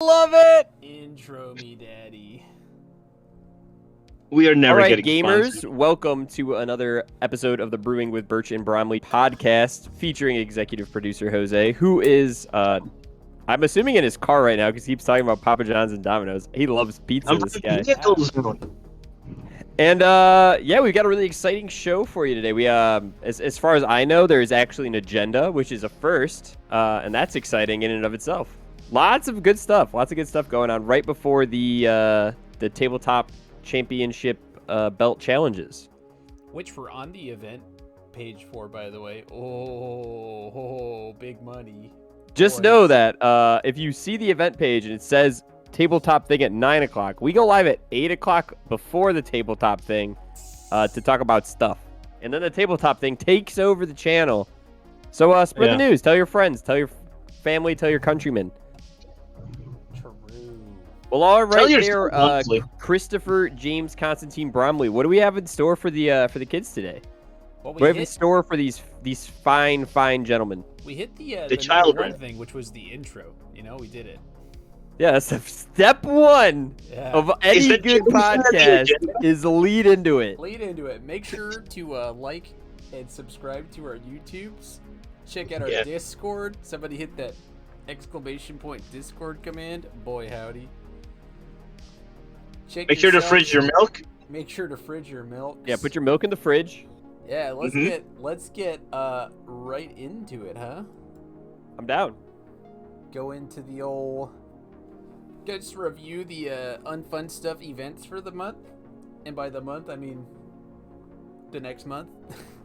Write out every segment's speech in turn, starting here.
Love it! Intro me, daddy. We are never All right, getting gamers, sponsored. welcome to another episode of the Brewing with Birch and Bromley podcast featuring executive producer Jose, who is, I'm assuming in his car right now because he keeps talking about Papa John's and Domino's. He loves pizza, I'm this guy. vehicle zone. And, yeah, we've got a really exciting show for you today. We, as far as I know, there is actually an agenda, which is a first, and that's exciting in and of itself. Lots of good stuff going on right before the Tabletop Championship belt challenges. Which we're on the event page for, by the way. Oh, big money. Just Boys. know that if you see the event page and it says tabletop thing at 9 o'clock, we go live at 8 o'clock before the tabletop thing to talk about stuff. And then the tabletop thing takes over the channel. So spread the news. Tell your friends. Tell your family. Tell your countrymen. True. Well, all right Tell there, your Christopher James Constantine Bromley. What do we have in store for the kids today? Well, What do we have in store for these fine gentlemen? we hit the child number one rate. thing, which was the intro. You know, we did it. Yeah, that's step one Yeah. of any that good the podcast agenda? is lead into it. Lead into it. Make sure to like and subscribe to our YouTubes. Check out our Yeah. Discord. Somebody hit that exclamation point Discord command. Boy, howdy. Check Make sure to yourself- fridge your milk. Make sure to fridge your milk. Yeah, put your milk in the fridge. Yeah, let's Mhm. get right into it, huh? I'm down. Go into the old. Just review the unfun stuff events for the month, and by the month I mean the next month.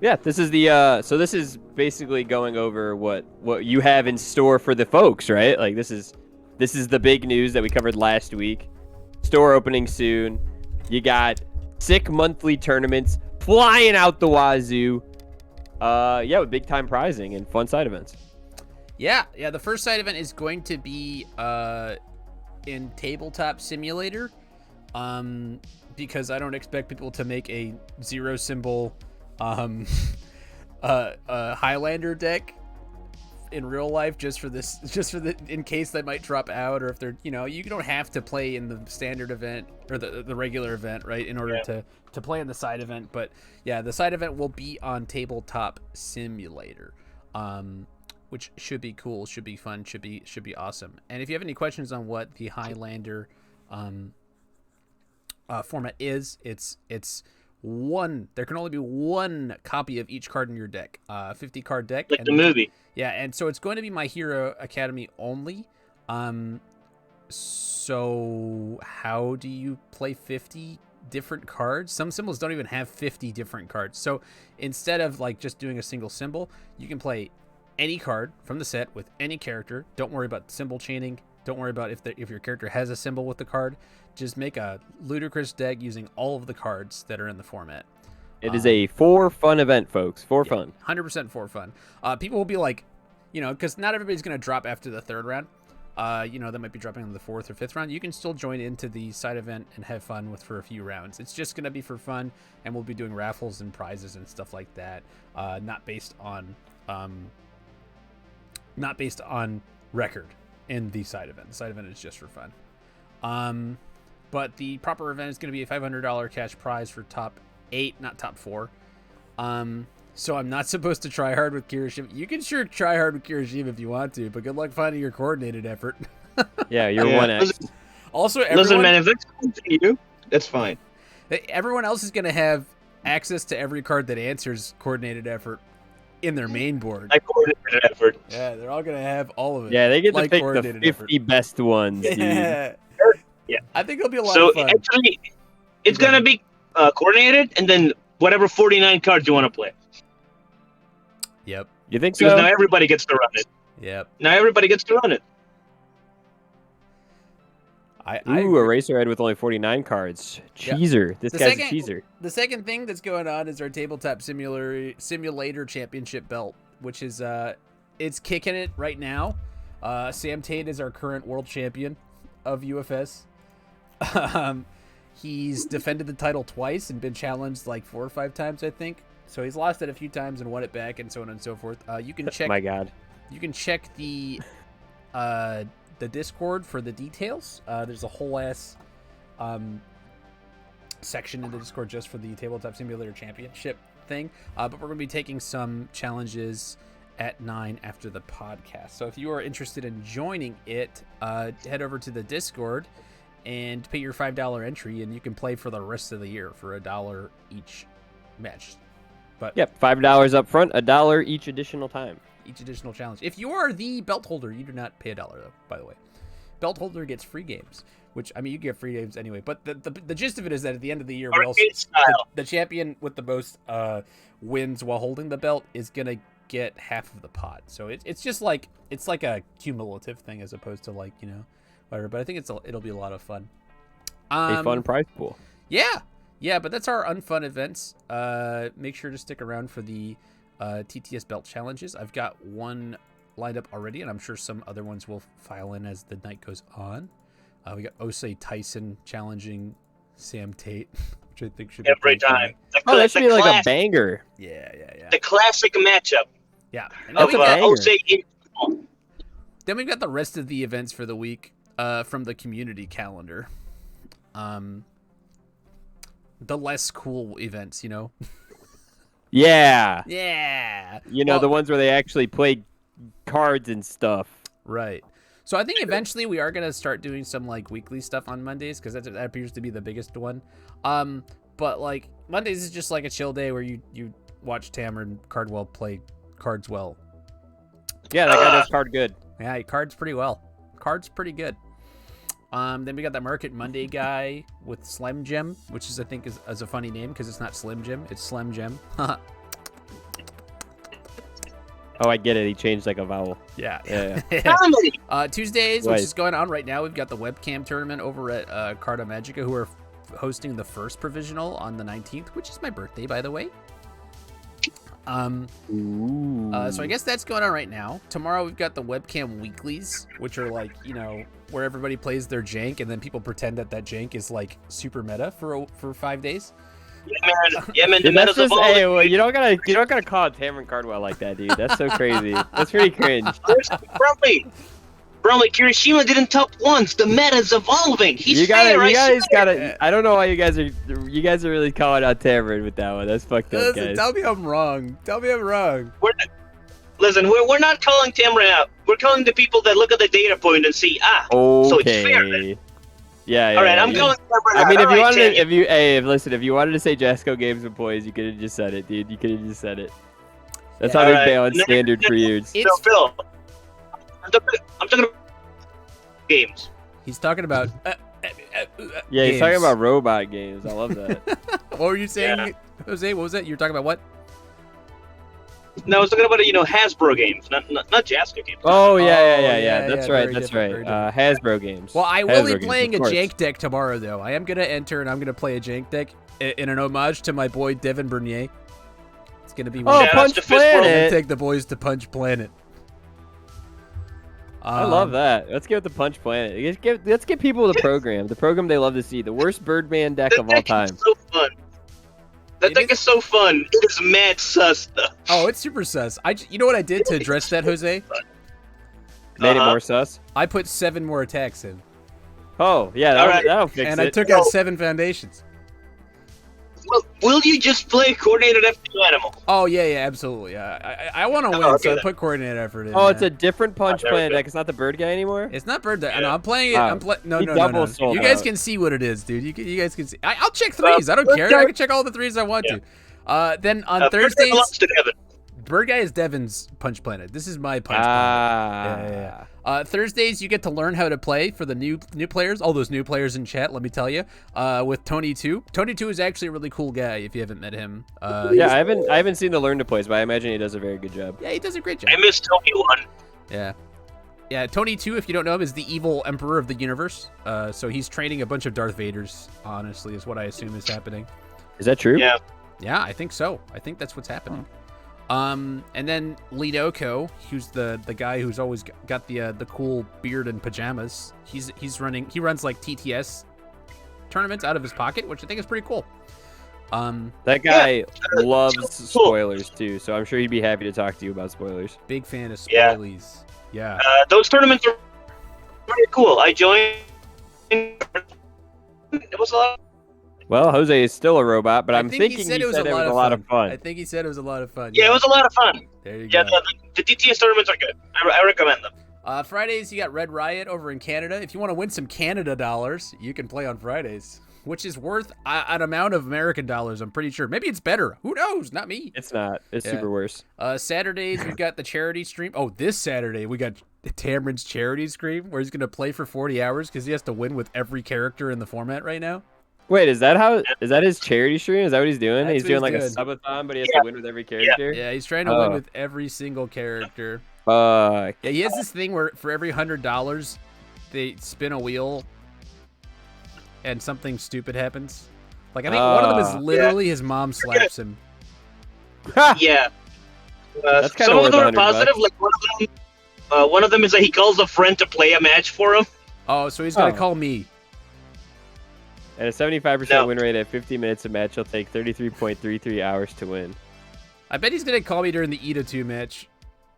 Yeah, this is the so this is basically going over what you have in store for the folks, right? Like this is the big news that we covered last week. Store opening soon. You got sick monthly tournaments flying out the wazoo. Yeah, with big time prizing and fun side events. Yeah. The first side event is going to be in Tabletop Simulator, because I don't expect people to make a zero symbol Highlander deck in real life just for the in case they might drop out, or if they're, you don't have to play in the standard event or the regular event, right, in order to play in the side event. But yeah, the side event will be on Tabletop Simulator, which should be cool, should be fun, should be awesome. And if you have any questions on what the Highlander format is, it's one. There can only be one copy of each card in your deck. 50 card deck. Like the movie. Yeah, and so it's going to be My Hero Academy only. So how do you play 50 different cards? Some symbols don't even have 50 different cards. So instead of like just doing a single symbol, you can play any card from the set with any character. Don't worry about symbol chaining. Don't worry about if your character has a symbol with the card. Just make a ludicrous deck using all of the cards that are in the format. It is a for fun event, folks. For fun. 100% for fun. People will be like, because not everybody's going to drop after the third round. They might be dropping in the fourth or fifth round. You can still join into the side event and have fun for a few rounds. It's just going to be for fun, and we'll be doing raffles and prizes and stuff like that. Not based on record in the side event. The side event is just for fun. But the proper event is going to be a $500 cash prize for top 8, not top 4. So I'm not supposed to try hard with Kirishima. You can sure try hard with Kirishima if you want to, but good luck finding your coordinated effort. Yeah, you're 1x. Also, Listen, man, if that's cool to you, that's fine. everyone else is going to have access to every card that answers coordinated effort in their main board. I coordinated effort. Yeah, they're all going to have all of it. Yeah, they get to like pick the coordinated 50 best ones, dude. Yeah. Yeah. I think it'll be a lot So of fun. actually, it's gonna be coordinated, and then whatever 49 cards you want to play. Yep. You think Because so? now everybody gets to run it. Yep. Now everybody gets to run it. Ooh, a Eraserhead with only 49 cards. Cheeser. This The guy's second- a cheeser. The second thing that's going on is our Tabletop Simulator Championship belt, which is it's kicking it right now. Sam Tate is our current world champion of UFS. He's defended the title twice and been challenged like 4 or 5 times, I think. So he's lost it a few times and won it back, and so on and so forth. You can check. My God. You can check the the Discord for the details. There's a whole ass section in the Discord just for the Tabletop Simulator Championship thing. But we're going to be taking some challenges at 9 after the podcast. So if you are interested in joining it, head over to the Discord and pay your $5 entry, and you can play for the rest of the year for $1 each match. But Yep, $5 up front, $1 each additional time. Each additional challenge. If you are the belt holder, you do not pay $1 though, by the way. Belt holder gets free games, which, I mean, you get free games anyway. But the gist of it is that at the end of the year, we also, the champion with the most wins while holding the belt is going to get half of the pot. So it's just like, it's like a cumulative thing as opposed to like, you know, whatever. But I think it'll be a lot of fun. A fun prize pool. Yeah, but that's our unfun events. Make sure to stick around for the TTS belt challenges. I've got one lined up already, and I'm sure some other ones will file in as the night goes on. We got Osei Tyson challenging Sam Tate, which I think should be every time. That should be like a banger. Yeah. The classic matchup. Yeah. And Of Osei. then we've got the rest of the events for the week from the community calendar. The less cool events, you know? Yeah. Yeah. You know, the ones where they actually play cards and stuff. Right. So I think eventually we are going to start doing some like weekly stuff on Mondays, because that appears to be the biggest one. But like Mondays is just like a chill day where you watch Tamron Cardwell play cards well. Yeah, that guy does card good. Yeah, he cards pretty well. Cards pretty good. Then we got that Market Monday guy with Slim Jim, which is I think is a funny name because it's not Slim Jim, it's Slim Jim. Oh, I get it. He changed like a vowel. Yeah. Tuesdays, which is going on right now, we've got the webcam tournament over at Carta Magica, who are hosting the first provisional on the 19th, which is my birthday, by the way. So I guess that's going on right now. Tomorrow we've got the webcam weeklies, which are like, you know, where everybody plays their jank and then people pretend that jank is like super meta for 5 days. Yeah, man. The meta's evolving. Hey, well, you don't gotta call it Tamron Cardwell like that, dude. That's so crazy. That's pretty cringe. Bromley, Kirishima didn't top once. The meta's evolving. You guys gotta. I don't know why you guys are really calling out Tamron with that one. That's fucked up, guys. Tell me I'm wrong. Listen, we're not calling Tamron out. We're calling the people that look at the data point and see, so it's fair. Then. Yeah. All right, I'm calling Tamron out. I mean, if All you right, wanted, if you wanted to say Jasco Games and Boys, you could have just said it, dude. You could have just said it. That's how they've been on standard for years. Phil, I'm talking about games. He's talking about. Yeah, he's talking about robot games. I love that. What were you saying, Jose? What was that? You were talking about what? No, I was talking about Hasbro games, not Jasco games. Oh yeah. That's right. Hasbro games. Well, I will be playing a jank deck tomorrow, though. I am gonna enter and I'm gonna play a jank deck in an homage to my boy Devin Bernier. It's gonna be Punch Planet. Take the boys to Punch Planet. I love that. Let's get the Punch Planet. Let's get people the program. The program they love to see. The worst Birdman deck of all time. So fun. That deck is so fun. It is mad sus though. Oh, it's super sus. You know what I did to address that, Jose? Made it more sus? I put 7 more attacks in. Oh, yeah, that'll fix it. And I took out 7 foundations. Well, will you just play coordinated F2 animal? Oh, yeah, absolutely. I want to win, so I put coordinated effort in. Oh, it's a different Punch Planet deck. It's not the bird guy anymore? It's not bird deck. Yeah. No, I'm playing it. No. You guys can see what it is, dude. You guys can see. I'll check threes. I don't care. I can check all the threes I want to. Then on Thursdays, bird guy is Devin's Punch Planet. This is my Punch Planet. Yeah. Thursdays, you get to learn how to play for the new players, all those new players in chat, let me tell you, with Tony 2. Tony 2 is actually a really cool guy if you haven't met him. I haven't seen the learn to plays, but I imagine he does a very good job. Yeah, he does a great job. I miss Tony 1. Yeah, Tony 2, if you don't know him, is the evil emperor of the universe. So he's training a bunch of Darth Vaders, honestly, is what I assume is happening. Is that true? Yeah, I think so. I think that's what's happening. And then Lidoko, who's the guy who's always got the cool beard and pajamas. He runs like TTS tournaments out of his pocket, which I think is pretty cool. That guy loves spoilers too, so I'm sure he'd be happy to talk to you about spoilers. Big fan of spoilies. Yeah. Those tournaments are Very cool. I joined. It was a lot. Well, Jose is still a robot, but I'm think thinking he said it was a a lot of fun. I think he said it was a lot of fun. Yeah, it was a lot of fun. There you Yeah, go. the DTS tournaments are good. I recommend them. Fridays, you got Red Riot over in Canada. If you want to win some Canada dollars, you can play on Fridays, which is worth an amount of American dollars, I'm pretty sure. Maybe it's better. Who knows? Not me. It's not. It's super worse. Saturdays, we've got the charity stream. Oh, this Saturday, we got Tamron's charity stream, where he's going to play for 40 hours because he has to win with every character in the format right now. Wait, is that his charity stream? Is that what he's doing? That's He's what doing like he's a subathon, but he has to win with every character? Yeah, he's trying to win with every single character. Yeah, he has this thing where for every $100, they spin a wheel and something stupid happens. Like, I think one of them is literally his mom slaps him. Yeah. That's kinda some of worth them are $100. positive. Like one of them is that he calls a friend to play a match for him. Oh, so he's going to call me. And a 75% win rate at 50 minutes a match will take 33.33 hours to win. I bet he's going to call me during the Ida 2 match.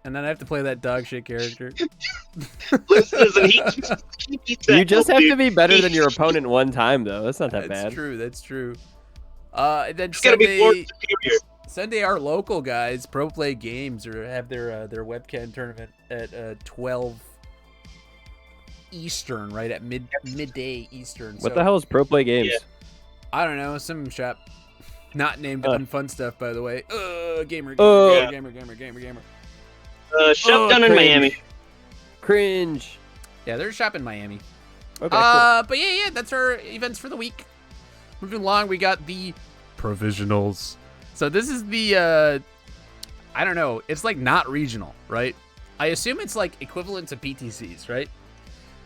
And then I have to play that dog shit character. Listen, you just have to be better than your opponent one time, though. That's not that bad. That's true. And then It's gotta be more superior. Sunday, our local guys, Pro Play Games, have their webcam tournament at 12 Eastern, right at midday Eastern. What the hell is Pro Play Games? Yeah. I don't know, some shop, not named Unfun Stuff, by the way. Gamer. Shop down in Miami. Cringe. Yeah, there's a shop in Miami. Okay, But yeah, that's our events for the week. Moving along, we got the Provisionals. So this is the, I don't know, it's like not regional, right? I assume it's like equivalent to PTCs, right?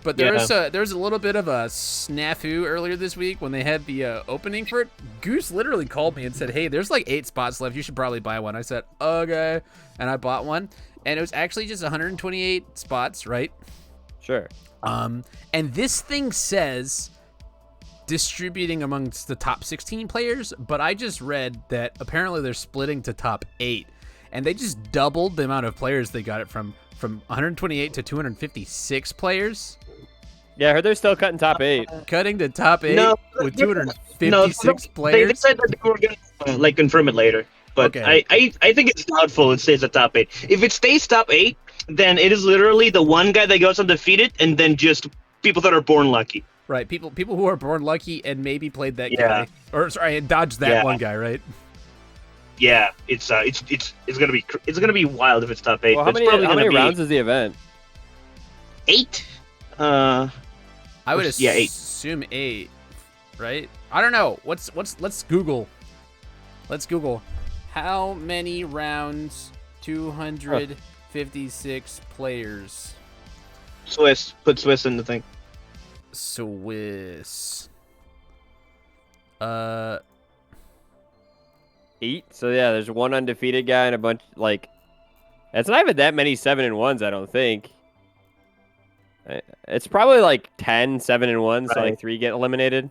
But there's a little bit of a snafu earlier this week when they had the opening for it. Goose literally called me and said, hey, there's like 8 spots left. You should probably buy one. I said, okay. And I bought one. And it was actually just 128 spots, right? Sure. And this thing says distributing amongst the top 16 players, but I just read that apparently they're splitting to top 8. And they just doubled the amount of players they got it from 128 to 256 players. Yeah, I heard they're still cutting top 8. Cutting to top 8 with 256 players. They said that they were going to confirm it later. But Okay. I think it's doubtful it stays at top 8. If it stays top 8, then it is literally the one guy that goes undefeated and then just people that are born lucky. Right, people who are born lucky and maybe played that guy. Or sorry, and dodged that one guy, right? Yeah, it's gonna be wild if it's top 8. Well, how It's probably many gonna be rounds is the event? 8. I would Yeah, 8. assume 8, right? I don't know. Let's Google. Let's Google. How many rounds? 256 players. Swiss. Put Swiss in the thing. Swiss. 8. So yeah, there's one undefeated guy and a bunch like. It's not even that many 7-1s, I don't think. It's probably like 10 7-1s, so like 3 get eliminated.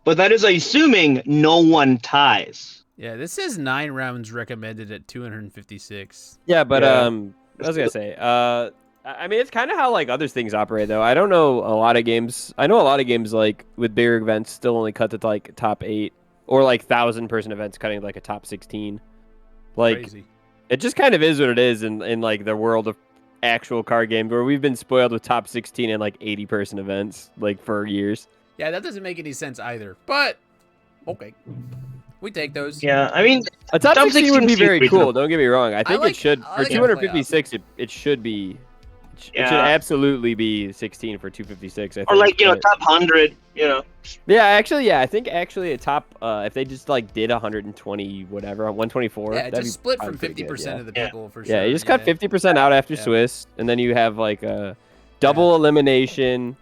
But that is assuming no one ties. Yeah, this says 9 rounds recommended at 256. Yeah, but Yeah. I was gonna say, I mean, it's kind of how like other things operate, though. I don't know a lot of games. I know a lot of games like with bigger events still only cut to like top 8, or like 1,000-person events cutting to, like a top 16. Like, Crazy. it just kind of is what it is in like the world of actual card games, where we've been spoiled with top 16 and like 80-person events like for years. Yeah, that doesn't make any sense either. But okay, we take those. Yeah, I mean, A top 16 would be very seems cool. reasonable. Don't get me wrong. I think like- it should I for like the 256. It should be. It should Yeah. absolutely be 16 for 256. I think. or like but- top 100. Yeah, actually, I think actually a top. If they just like did 120 whatever, 124. Yeah, that'd just be split probably from pretty good, 50% of the Yeah. people for sure. Yeah, you just cut 50% out after Yeah. Swiss, and then you have like a double elimination.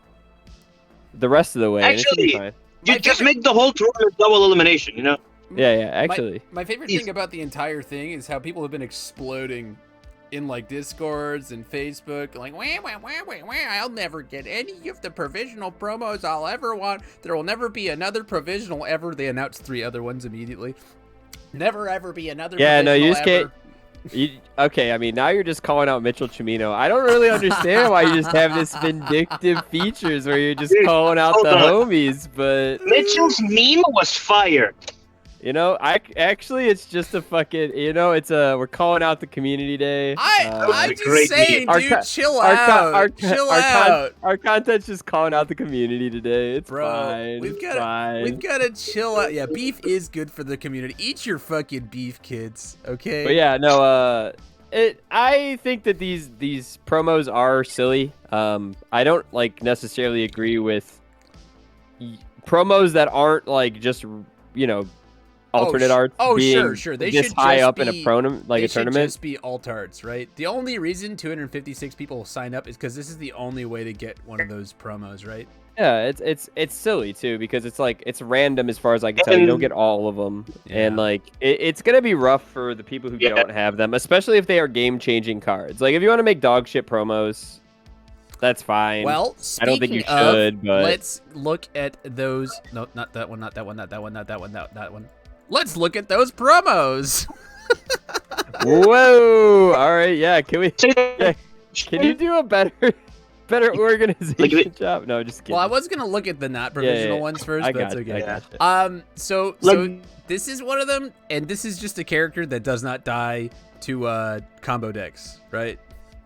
The rest of the way, and it should be Actually- fine. You My just favorite- make the whole tournament double elimination. Yeah, actually. My favorite thing about the entire thing is how people have been exploding in like Discords and Facebook, like, I'll never get any of the provisional promos I'll ever want. There will never be another provisional ever. They announced 3 other ones immediately. Never ever be another. Yeah, no, you just provisional can't. Okay, I mean, now you're just calling out Mitchell Chimino. I don't really understand why you just have this vindictive features where you're just Dude, calling out hold the on. homies, but Mitchell's meme was fire. actually it's just a fucking, we're calling out the community day. I'm a just great saying, meme. dude, chill out. Chill out. Our content's just calling out the community today. It's Bro, fine. we've It's got fine. to chill out. Yeah, beef is good for the community. Eat your fucking beef, kids. Okay. But yeah, no. I think that these promos are silly. I don't necessarily agree with promos that aren't just alternate art. Sure. They this should high just up in a be- tournament, They a should tournament. just be alt arts, right? The only reason 256 people sign up is because this is the only way to get one of those promos, right? Yeah, it's silly too because it's random as far as I can tell. You don't get all of them, and Yeah. it's gonna be rough for the people who Yeah. don't have them, especially if they are game-changing cards. Like if you want to make dog shit promos, that's fine. Well, I don't think you speaking of, should, but let's look at those. No, not that one. Not that one. Not that one. Not that one. Not that one. Let's look at those promos. whoa! All right, yeah. Can we? Say that- Yeah, can you do a better organization job? No, just kidding. Well, I was gonna look at the not provisional yeah. ones first, I but got it's you, okay. I got you. So Like- this is one of them, and this is just a character that does not die to combo decks, right?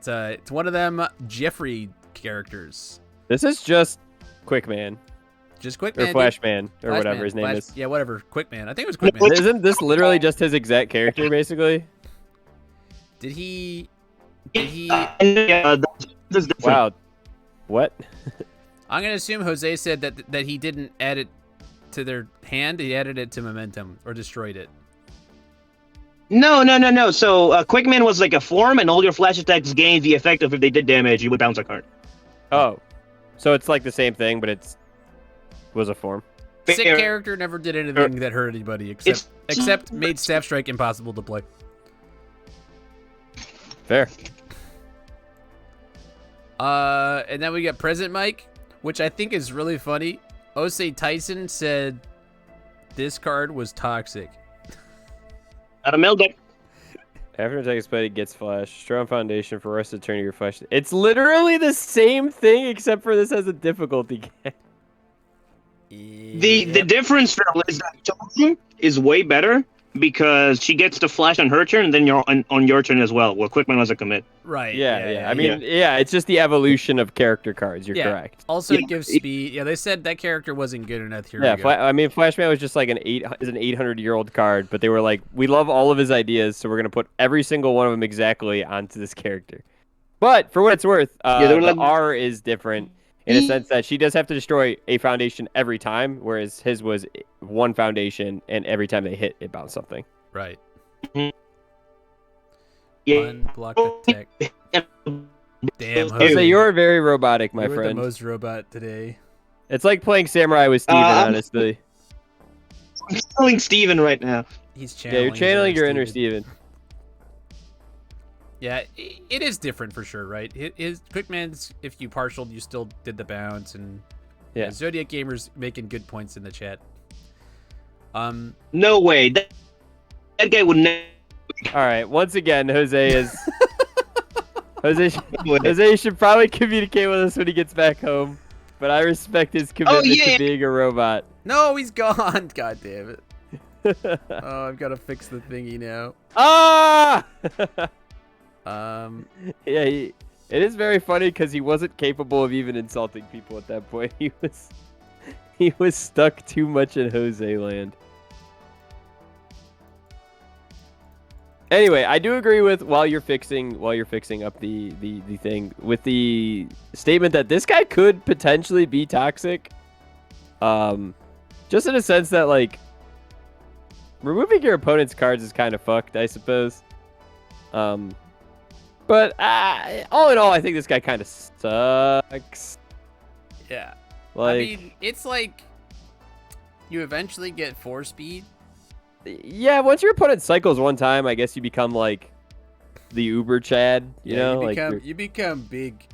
It's one of them Jeffrey characters. This is just Quick Man Just Quick or Man. Flash Man or Flash whatever Man, his name Flash- is. Yeah, whatever. Quick Man. I think it was Quick Man. Isn't this literally just his exact character, basically? Did he? Yeah, that's different. Wow. What? I'm gonna assume Jose said that he didn't add it to their hand. He added it to momentum or destroyed it. No. So Quickman was like a form, and all your flash attacks gained the effect of if they did damage, you would bounce a card. Oh, so it's like the same thing, but was a form. Sick Fair. character never did anything that hurt anybody except made Staff Strike impossible to play. Fair. And then we got Present Mike, which I think is really funny. Osei Tyson said this card was toxic. Out of mail deck. After attack is played, it gets flash. Strong foundation for rest of the turn your flash. It's literally the same thing, except for this has a difficulty cap. The difference though is that Johnson is way better because she gets to flash on her turn, and then you're on your turn as well. Well, Quickman was a commit. Right. Yeah. I mean, yeah, it's just the evolution of character cards. You're Yeah. correct. Also, Yeah. it gives speed. Yeah, they said that character wasn't good enough. Here Yeah, we go. I mean, Flashman was just like an 800-year-old card, but they were like, we love all of his ideas, so we're gonna put every single one of them exactly onto this character. But for what it's worth, they were the like- R is different in a sense that she does have to destroy a foundation every time, whereas his was one foundation, and every time they hit, it bounced something. Right. Yeah. Unblock attack. Damn, Hey, Jose, So you're very robotic, my you were friend. the most robot today. It's like playing Samurai with Steven, I'm- honestly. I'm killing Steven right now. He's Yeah, channeling. you're channeling his your inner Steven. Steven. Yeah, it is different for sure, right? His Quickman's, if you partialed, you still did the bounce, and Yeah. Zodiac Gamers making good points in the chat. No way. That guy would never. All right, once again, Jose is. Jose should probably communicate with us when he gets back home, but I respect his commitment yeah. to being a robot. No, he's gone. God damn it. Oh, I've got to fix the thingy now. Ah! Yeah, it is very funny because he wasn't capable of even insulting people at that point. He was stuck too much in Jose land. Anyway, I do agree with while you're fixing up the thing with the statement that this guy could potentially be toxic. Just in a sense that like removing your opponent's cards is kind of fucked, I suppose. But all in all, I think this guy kind of sucks. Yeah. Like, I mean, it's like you eventually get 4-speed. yeah, once your opponent cycles one time, I guess you become like the Uber Chad, you know? You become big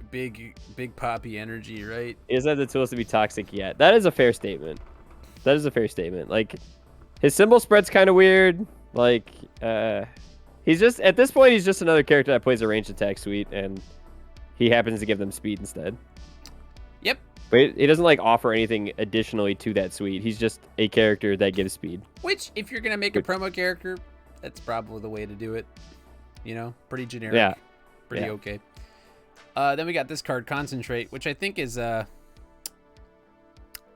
poppy energy, right? He doesn't have the tools to be toxic yet. That is a fair statement. Like, his symbol spread's kind of weird. Like, He's just at this point he's just another character that plays a ranged attack suite, and he happens to give them speed instead. Yep. But he doesn't like offer anything additionally to that suite. He's just a character that gives speed. Which, if you're gonna make a promo character, that's probably the way to do it. You know, pretty generic. Yeah. Pretty Yeah. okay. Then we got this card, Concentrate, which I think is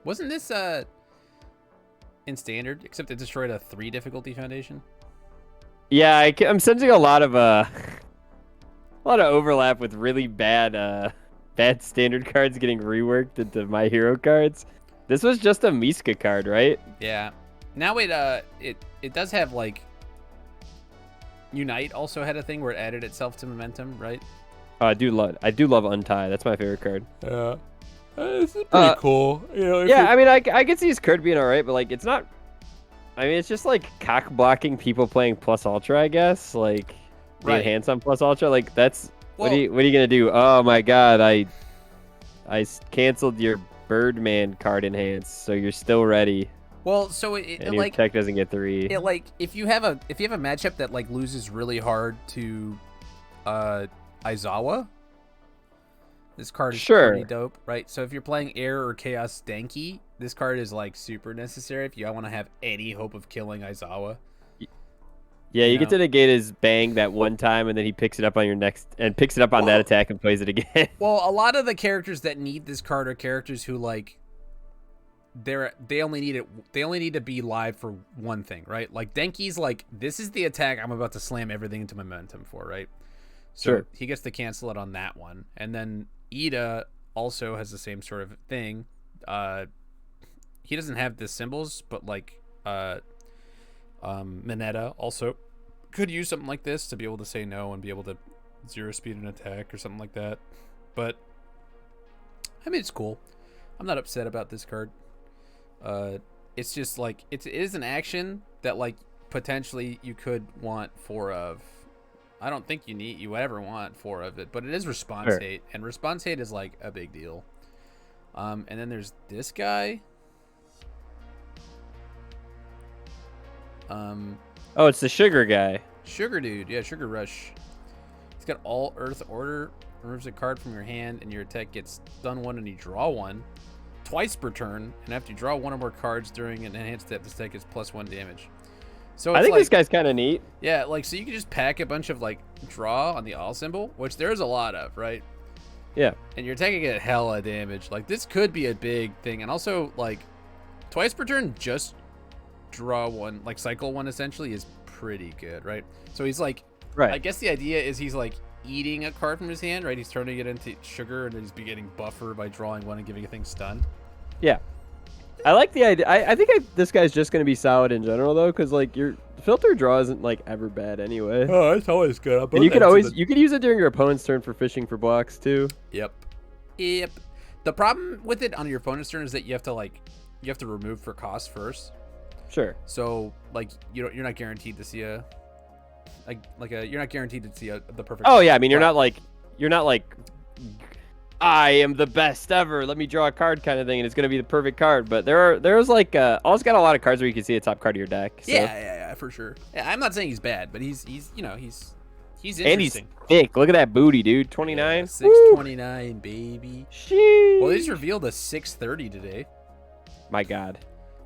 wasn't this in standard, except it destroyed a 3 difficulty foundation. Yeah, I'm sensing a lot of overlap with really bad bad standard cards getting reworked into My Hero cards. This was just a Miska card, right? Yeah. Now it does have like Unite also had a thing where it added itself to momentum, right? I do love Untie. That's my favorite card. Yeah. This is pretty cool. You know, yeah, I mean, I could see his card being all right, but like, it's not. I mean, it's just like cock blocking people playing plus ultra, I guess. Like the Right. enhance on plus ultra. Like that's Well- what are you gonna do? Oh my god, I canceled your Birdman card enhance, so you're still ready, Well, so it and your like tech doesn't get 3. it like if you have a matchup that like loses really hard to Aizawa, this card is Sure. pretty dope, right? So if you're playing Air or Chaos Danky, this card is like super necessary if you want to have any hope of killing Aizawa. Yeah, you You get know? to negate his bang that one time, and then he picks it up on your next and picks it up on that Well- attack and plays it again. Well, a lot of the characters that need this card are characters who like they only need to be live for one thing, right? Like Denki's like, this is the attack I'm about to slam everything into momentum for, right? So Sure. he gets to cancel it on that one. And then Ida also has the same sort of thing. He doesn't have the symbols, but like Mineta also could use something like this to be able to say no and be able to 0 speed an attack or something like that. But I mean, it's cool. I'm not upset about this card. It's just like it is an action that like potentially you could want 4 of. I don't think you ever want 4 of it, but it is response Sure. hate, and response hate is like a big deal. And then there's this guy. Oh, it's the sugar guy. Sugar Dude, yeah, Sugar Rush. He's got all Earth Order, removes a card from your hand, and your attack gets stun 1 and you draw 1 twice per turn. And after you draw 1 or more cards during an enhanced step, this attack gets +1 damage. So it's I think like, this guy's kind of neat. yeah, like so you can just pack a bunch of like draw on the all symbol, which there's a lot of, right? Yeah. And you're taking it hella damage. Like this could be a big thing, and also like twice per turn, just draw 1, like cycle 1 essentially is pretty good, right? So he's like, Right. I guess the idea is he's like eating a card from his hand, right? He's turning it into sugar, and then he's be getting buffer by drawing 1 and giving a thing stun. Yeah. I like the idea. I think this guy's just going to be solid in general, though, because, like, your filter draw isn't, like, ever bad anyway. Oh, it's always good. And you could use it during your opponent's turn for fishing for blocks, too. Yep. The problem with it on your opponent's turn is that you have to remove for cost first. Sure. So, like, you're not guaranteed to see the perfect. Oh, yeah. I mean, you're Right. not like, I am the best ever. Let me draw a card kind of thing, and it's going to be the perfect card. But there's like, all's got a lot of cards where you can see a top card of your deck. So. Yeah, for sure. Yeah, I'm not saying he's bad, but he's interesting. And he's thick. Look at that booty, dude. 29. Yeah, 629, baby. Sheesh. Well, they just revealed a 630 today. My God.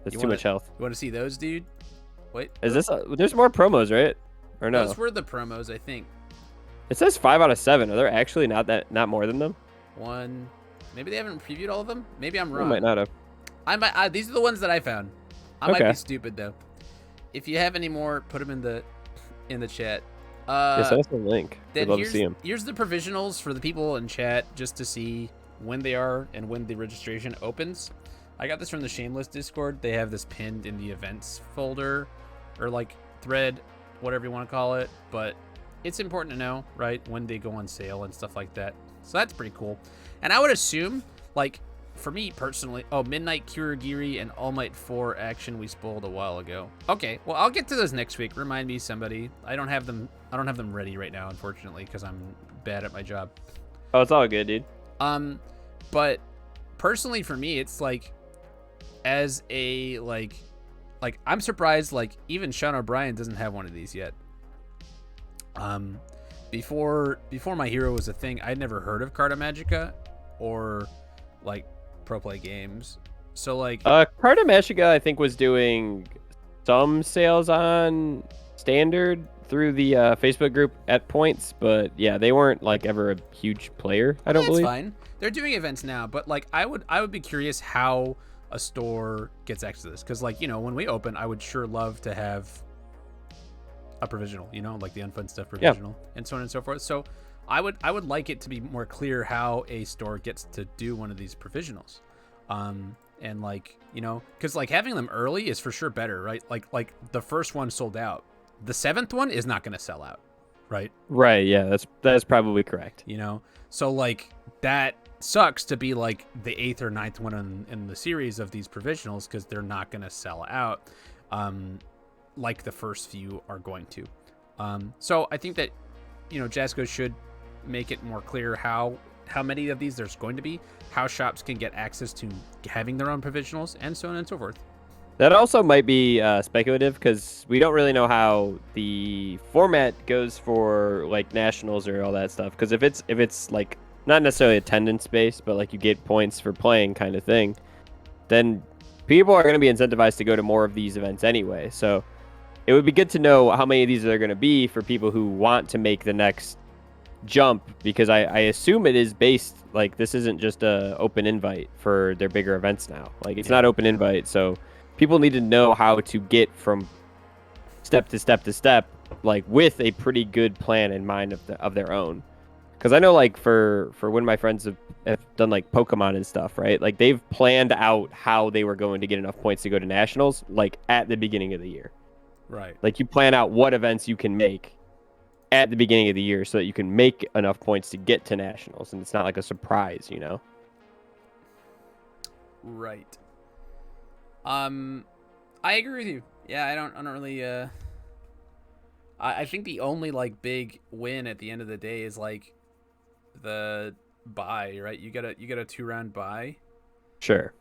That's You too wanna- much health. You want to see those, dude? Wait. Is this? There's more promos, right? Or no? Those were the promos, I think. It says 5 out of 7. Are there actually not more than them? Maybe they haven't previewed all of them. Maybe I'm I wrong. might not have. These are the ones that I found. I might Okay. be stupid though. If you have any more, put them in the chat. Yeah, send us a link. We'd Then love to see them. here's the provisionals for the people in chat, just to see when they are and when the registration opens. I got this from the Shameless Discord. They have this pinned in the events folder, or like thread, whatever you want to call it. But it's important to know, right, when they go on sale and stuff like that. So that's pretty cool. And I would assume, like, for me personally, Midnight Kurogiri and All Might 4 action we spoiled a while ago. Okay, well, I'll get to those next week. Remind me, somebody. I don't have them ready right now, unfortunately, because I'm bad at my job. Oh, it's all good, dude. But personally for me, it's like, as a like I'm surprised like even Sean O'Brien doesn't have one of these yet. Before My Hero was a thing, I'd never heard of Carta Magica or like Pro Play Games. So like Carta Magica, I think, was doing some sales on Standard through the Facebook group at points, but yeah, they weren't like ever a huge player. I don't believe. That's fine. They're doing events now, but like I would be curious how a store gets access to this, because like, you know, when we open, I would sure love to have a provisional, you know, like the unfun stuff provisional, and so on and so forth. So I would like it to be more clear how a store gets to do one of these provisionals, and like, you know, because like having them early is for sure better, right? Like the first one sold out, the 7th one is not going to sell out, right? Right. Yeah, that's probably correct. You know, so like that sucks to be like the 8th or 9th one in the series of these provisionals, because they're not going to sell out. Like the first few are going to. So I think that, you know, Jasco should make it more clear how many of these there's going to be, how shops can get access to having their own provisionals, and so on and so forth. That also might be speculative, because we don't really know how the format goes for like nationals or all that stuff. Because if it's like not necessarily attendance based, but like you get points for playing kind of thing, then people are going to be incentivized to go to more of these events anyway. So it would be good to know how many of these are going to be for people who want to make the next jump, because I assume it is based, like, this isn't just a open invite for their bigger events now. Like, it's not open invite, so people need to know how to get from step to step to step, like, with a pretty good plan in mind of their own. Because I know, like, for when my friends have done, like, Pokemon and stuff, right? Like, they've planned out how they were going to get enough points to go to Nationals, like, at the beginning of the year. Right. Like, you plan out what events you can make at the beginning of the year so that you can make enough points to get to Nationals, and it's not like a surprise, you know? Right. I agree with you. Yeah, I don't really, I think the only, like, big win at the end of the day is, like, the buy, right? You got a 2-round buy. Sure.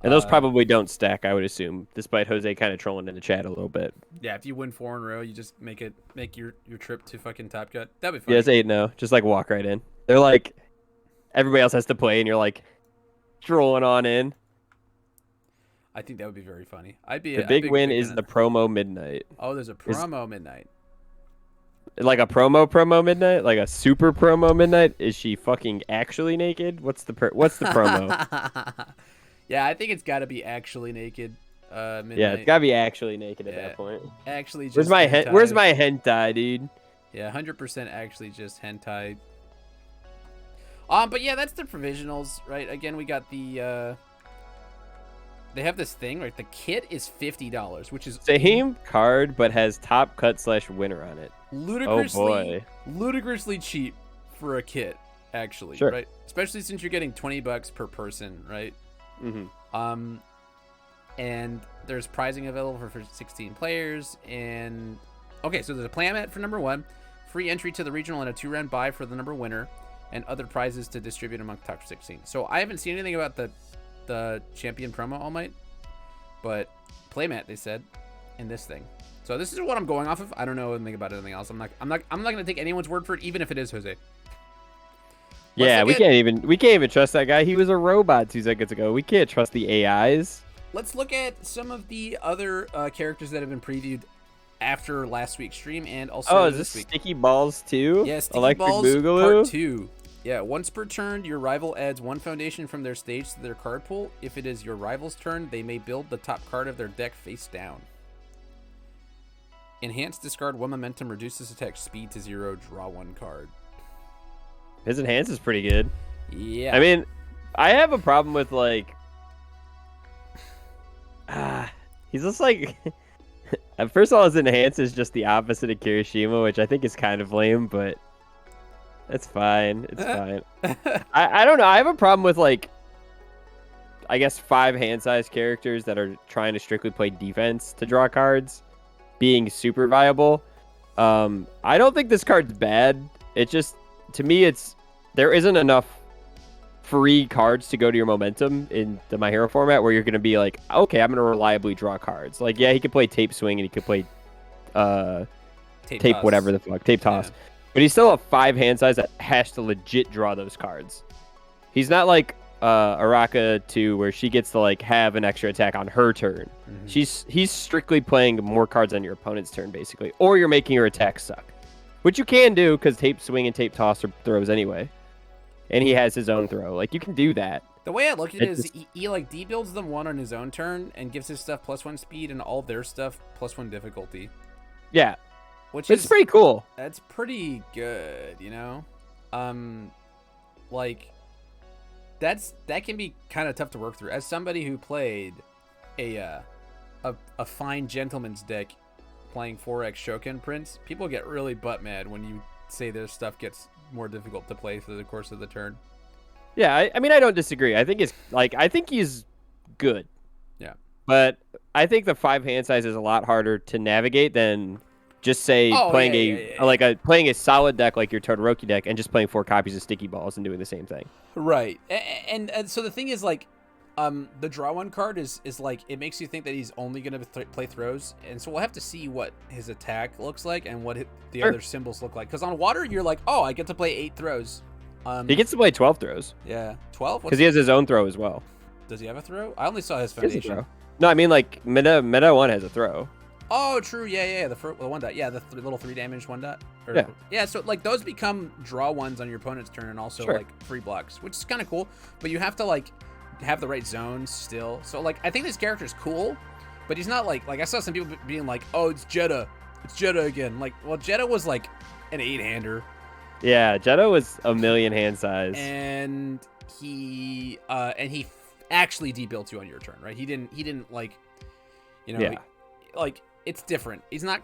And those probably don't stack, I would assume, despite Jose kind of trolling in the chat a little bit. Yeah, if you win 4 in a row, you just make your trip to fucking Top Cut. That'd be fun. Yeah, it's 8-0. Just, like, walk right in. They're like, everybody else has to play, and you're, like, strolling on in. I think that would be very funny. The big win is the promo midnight. Oh, there's a promo midnight. Like a promo midnight? Like a super promo midnight? Is she fucking actually naked? What's the promo? Yeah, I think it's got to be actually naked. Midnight. Yeah, it's gotta be actually naked at that point. Actually, just where's my hentai, dude? Yeah, 100% actually just hentai. But yeah, that's the provisionals, right? Again, we got the they have this thing, right? The kit is $50, which is same card but has top cut / winner on it. Ludicrously cheap for a kit, actually, sure. Right? Especially since you're getting $20 per person, right? Mm-hmm. And there's prizing available for 16 players, and okay, so there's a playmat for number 1, free entry to the regional, and a 2-round buy for the number winner, and other prizes to distribute among top 16. So I haven't seen anything about the champion promo All Might, but playmat they said in this thing. So this is what I'm going off of. I don't know anything about anything else. I'm not gonna take anyone's word for it, even if it is Jose. Yeah, we can't even trust that guy. He was a robot 2 seconds ago. We can't trust the AIs. Let's look at some of the other characters that have been previewed after last week's stream and also is this week. Sticky Balls 2? Yeah, Sticky Electric Balls Boogaloo? Part 2. Yeah, once per turn, your rival adds 1 foundation from their stage to their card pool. If it is your rival's turn, they may build the top card of their deck face down. Enhanced discard 1 momentum, reduces attack speed to 0, draw 1 card. His enhance is pretty good. Yeah. I mean, I have a problem with, like, he's just like, first of all, his enhance is just the opposite of Kirishima, which I think is kind of lame, but it's fine. It's fine. I don't know. I have a problem with, like, I guess 5 hand-sized characters that are trying to strictly play defense to draw cards being super viable. I don't think this card's bad. It just, to me, there isn't enough free cards to go to your momentum in the My Hero format where you're going to be like, okay, I'm going to reliably draw cards. Like, yeah, he could play Tape Swing and he could play tape toss. whatever the fuck, tape toss. Yeah. But he's still a 5 hand size that has to legit draw those cards. He's not like Araka 2 where she gets to like have an extra attack on her turn. He's strictly playing more cards on your opponent's turn basically, or you're making your attack suck, which you can do because tape swing and tape toss are throws anyway, and he has his own throw. Like you can do that. The way I look at it is he like debuilds them 1 on his own turn and gives his stuff +1 speed and all their stuff +1 difficulty. Yeah, which it's is pretty cool. That's pretty good, you know. Like that can be kind of tough to work through. As somebody who played a fine gentleman's deck playing 4X Shoken Prince, people get really butt mad when you say their stuff gets more difficult to play through the course of the turn. Yeah, I mean, I don't disagree. I think I think he's good. Yeah. But I think the 5 hand size is a lot harder to navigate than just say playing a solid deck like your Todoroki deck and just playing 4 copies of Sticky Balls and doing the same thing. Right. And so the thing is like the draw 1 card is like it makes you think that he's only going to play throws, and so we'll have to see what his attack looks like and what the other symbols look like, cuz on water you're like, "Oh, I get to play 8 throws." He gets to play 12 throws. Yeah, 12? Because he has his own throw as well. Does he have a throw? I only saw his He has a foundation. throw. No, I mean like Meta 1 has a throw. Oh, true. Yeah. The 1 dot. Yeah, the little 3 damage 1 dot. Yeah. Yeah. So like those become draw 1s on your opponent's turn and also like free blocks, which is kind of cool. But you have to like have the right zones still. So like I think this character is cool, but he's not like I saw some people being like, "Oh, it's Jeddah again." Like, well, Jeddah was like an 8-hander. Yeah, Jeddah was a million hand size. And he actually debuilt you on your turn, right? He didn't like, you know, like it's different. He's not.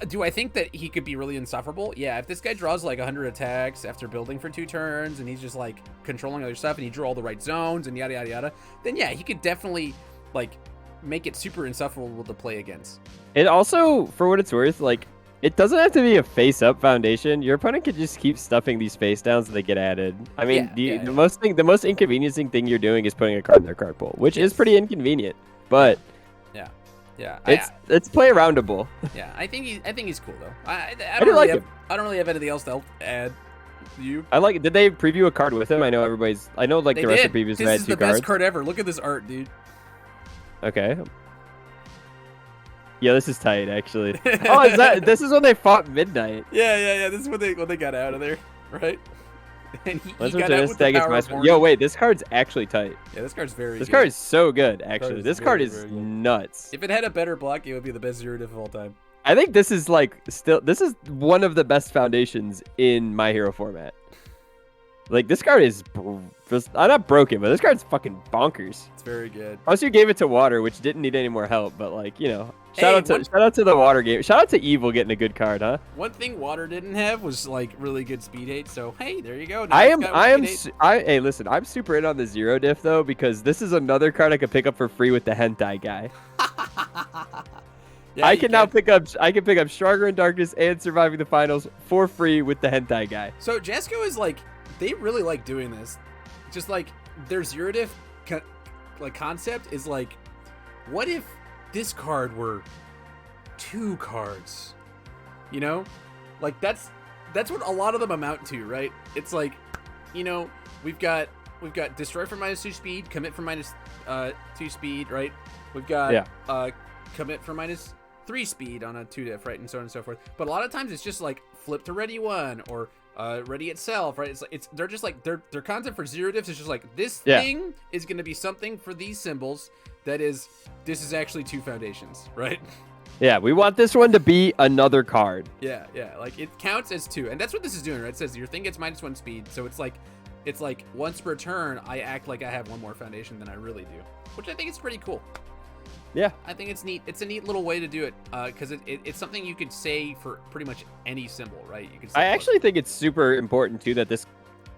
Do I think that he could be really insufferable? Yeah. If this guy draws like 100 attacks after building for 2 turns and he's just like controlling other stuff and he drew all the right zones and yada yada yada, then yeah, he could definitely like make it super insufferable to play against. It also, for what it's worth, like it doesn't have to be a face-up foundation. Your opponent could just keep stuffing these face downs and they get added. I mean, the most inconveniencing thing you're doing is putting a card in their card pool, which is pretty inconvenient. But yeah, it's play aroundable. Yeah, I think he's cool though. I don't really have anything else to add. You? Did they preview a card with him? I know like the rest of the previews had 2 cards. This is the best card ever. Look at this art, dude. Okay. Yeah, this is tight, actually. This is when they fought Midnight. Yeah. This is when they got out of there, right? And he got out with the power of Yo, wait, this card's actually tight. Yeah, this card's very good. This card is so good, actually. This card is nuts. If it had a better block, it would be the best 0 diff of all time. I think this is this is one of the best foundations in My Hero format. Like, this card is not broken, but this card's fucking bonkers. It's very good. Plus, you gave it to Water, which didn't need any more help, but like, you know, shout out to the Water game. Shout out to Evil getting a good card, huh? One thing Water didn't have was like really good speed hate. So hey, there you go. Hey, listen, I'm super in on the 0 diff though, because this is another card I could pick up for free with the hentai guy. Yeah, I can pick up Stronger in Darkness and Surviving the Finals for free with the hentai guy. So Jasco is like, they really like doing this. Just like their 0 diff concept is like, what if this card were 2 cards? You know, like that's what a lot of them amount to, right? It's like, you know, we've got Destroy for -2 speed, Commit for -2 speed, right? We've got Commit for -3 speed on a 2 diff, right, and so on and so forth. But a lot of times it's just like flip to Ready 1 or Ready itself, right? They're just like their concept for 0 diffs is just like this thing is going to be something for these symbols this is actually 2 foundations, right? Yeah, we want this one to be another card. Yeah, like it counts as 2, and that's what this is doing, right? It says your thing gets -1 speed, so it's like once per turn I act like I have 1 more foundation than I really do, which I think is pretty cool. Yeah, I think it's neat. It's a neat little way to do it, because it's something you could say for pretty much any symbol, right? You could. Say I actually think it's super important too that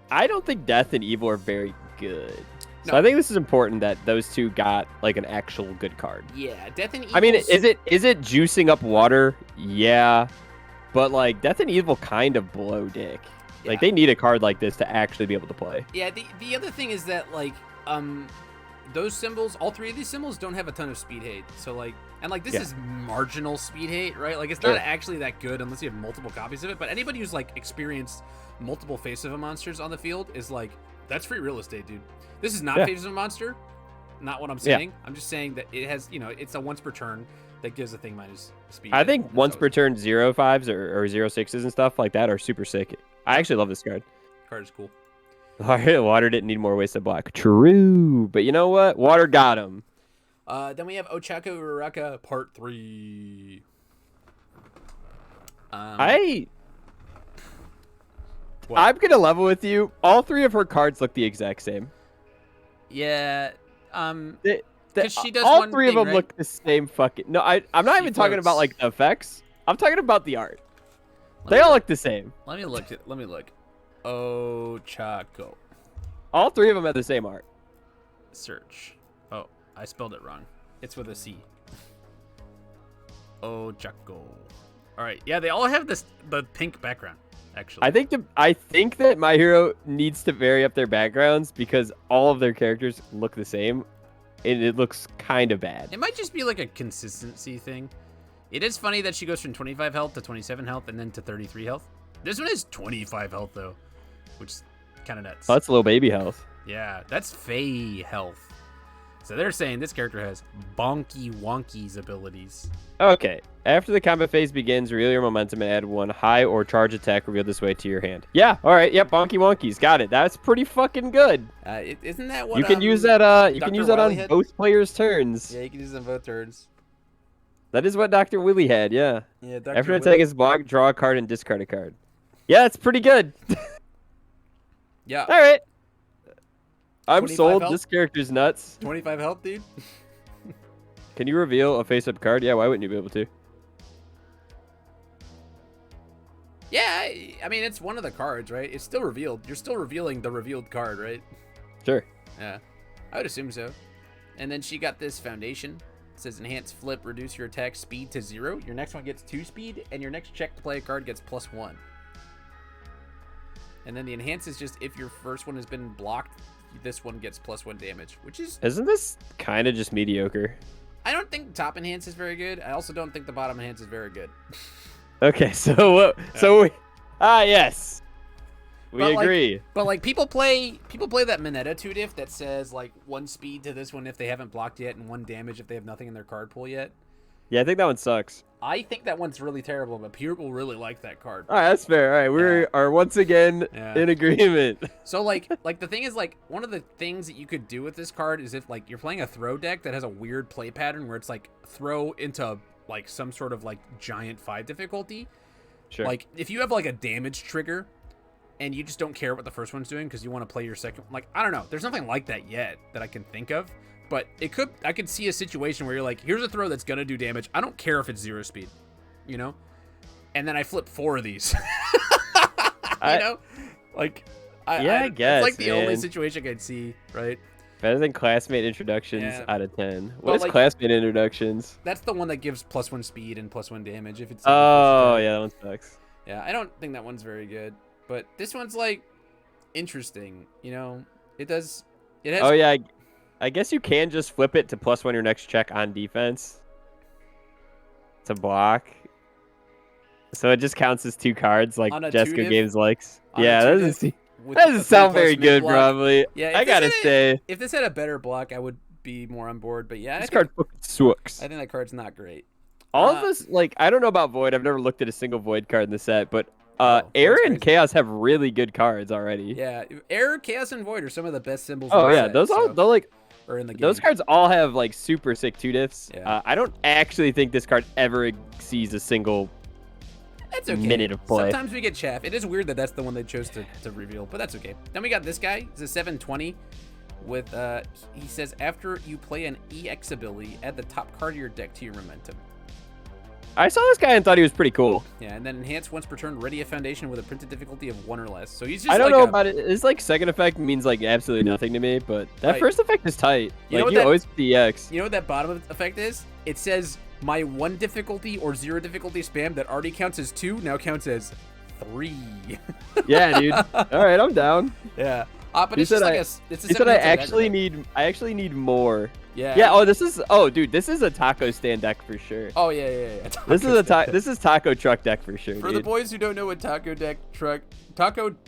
I don't think Death and Evil are very good. So I think this is important that those 2 got like an actual good card. Yeah, Death and Evil. I mean, is it juicing up Water? Yeah, but like Death and Evil kind of blow dick. Like they need a card like this to actually be able to play. Yeah, the other thing is that like those symbols, all three of these symbols don't have a ton of speed hate. So like, and like this is marginal speed hate, right? Like it's not actually that good unless you have multiple copies of it. But anybody who's like experienced multiple Face of a Monsters on the field is like, that's free real estate, dude. This is not Face of a Monster. Not what I'm saying. I'm just saying that it has, it's a once per turn that gives the thing minus speed. I think once per turn 0.5s or 0.6s and stuff like that are super sick. I actually love this card. Card is cool. Water didn't need more wasted block. True. But you know what? Water got him. Then we have Ochako Uraraka Part 3. I'm going to level with you. All three of her cards look the exact same. Yeah. She does all one three thing, of them right? look the same fucking... No, I'm not even talking about like the effects. I'm talking about the art. They all look the same. Let me look. Ochako. All three of them have the same art. Search. Oh, I spelled it wrong. It's with a C. Ochako. All right. Yeah, they all have the pink background. Actually, I think that My Hero needs to vary up their backgrounds because all of their characters look the same, and it looks kind of bad. It might just be like a consistency thing. It is funny that she goes from 25 health to 27 health and then to 33 health. This one is 25 health though, which is kind of nuts. Oh, that's little baby health. Yeah, that's Fae health. So they're saying this character has bonky wonky's abilities. Okay. After the combat phase begins, reel your momentum and add one high or charge attack revealed this way to your hand. Yeah. All right. Yep. Bonky wonkies. Got it. That's pretty fucking good. Isn't that what you can use that? You can use that on had? both players' turns. Yeah, you can use it on both turns. That is what Dr. Willie had. Yeah. Yeah. After attacking his block, draw a card and discard a card. Yeah, it's pretty good. Yeah. All right. I'm 25 sold. health? This character's nuts. 25 health, dude. Can you reveal a face-up card? Yeah, why wouldn't you be able to? Yeah, I mean, it's one of the cards, right? It's still revealed. You're still revealing the revealed card, right? Sure. Yeah, I would assume so. And then she got this foundation. It says enhance flip, reduce your attack speed to 0. Your next one gets 2 speed, and your next check to play a card gets +1. And then the enhance is just if your first one has been blocked, this one gets +1 damage, which is... Isn't this kind of just mediocre? I don't think top enhance is very good. I also don't think the bottom enhance is very good. Okay, so what? So we... yes. We agree. But like people play that Mineta 2-diff that says like 1 speed to this one if they haven't blocked yet and 1 damage if they have nothing in their card pool yet. Yeah, I think that one sucks. I think that one's really terrible, but people really like that card. All right, that's fair. All right, we are once again in agreement. So like the thing is like one of the things that you could do with this card is if like you're playing a throw deck that has a weird play pattern where it's like throw into like some sort of like giant 5 difficulty. Sure. Like if you have like a damage trigger and you just don't care what the first one's doing because you want to play your second, like I don't know, there's nothing like that yet that I can think of. But I could see a situation where you're like, here's a throw that's going to do damage. I don't care if it's 0 speed, you know? And then I flip 4 of these. You know? Like, I guess. It's like the only situation I could see, right? Better than classmate introductions out of 10. What is like, classmate introductions? That's the one that gives +1 speed and +1 damage. If it's oh, yeah, that one sucks. Yeah, I don't think that one's very good. But this one's, like, interesting, you know? It has... Oh, yeah, I guess you can just flip it to +1 your next check on defense to block. So it just counts as 2 cards like Jessica Games likes. Yeah, that doesn't sound very good, probably. Yeah, I gotta say. If this had a better block, I would be more on board. But yeah, this card fucking sucks. I think that card's not great. All of this, like, I don't know about Void. I've never looked at a single Void card in the set, but Air and Chaos have really good cards already. Yeah, Air, Chaos, and Void are some of the best symbols. Oh in the yeah, set, those all they're like. Or in the game. Those cards all have like super sick 2-diffs. Yeah. I don't actually think this card ever exceeds a single minute of play. Sometimes we get chaff. It is weird that that's the one they chose to reveal, but that's okay. Then we got this guy. It's a 720 with, he says, after you play an EX ability, add the top card of your deck to your momentum. I saw this guy and thought he was pretty cool. Yeah, and then enhance once per turn, ready a foundation with a printed difficulty of 1 or less. So he's just I don't know about it. His like second effect means like absolutely nothing to me, but that first effect is tight. You always put the EX. You know what that bottom effect is? It says my 1 difficulty or 0 difficulty spam that already counts as 2 now counts as 3. Yeah, dude. All right, I'm down. Yeah. But He it's just said like I- a. It's a He said I 17 deck, actually right? need more. Yeah. Yeah. Oh, this is. Oh, dude, this is a taco stand deck for sure. Oh yeah. This is Taco this is taco truck deck for sure, For dude. the boys who don't know what taco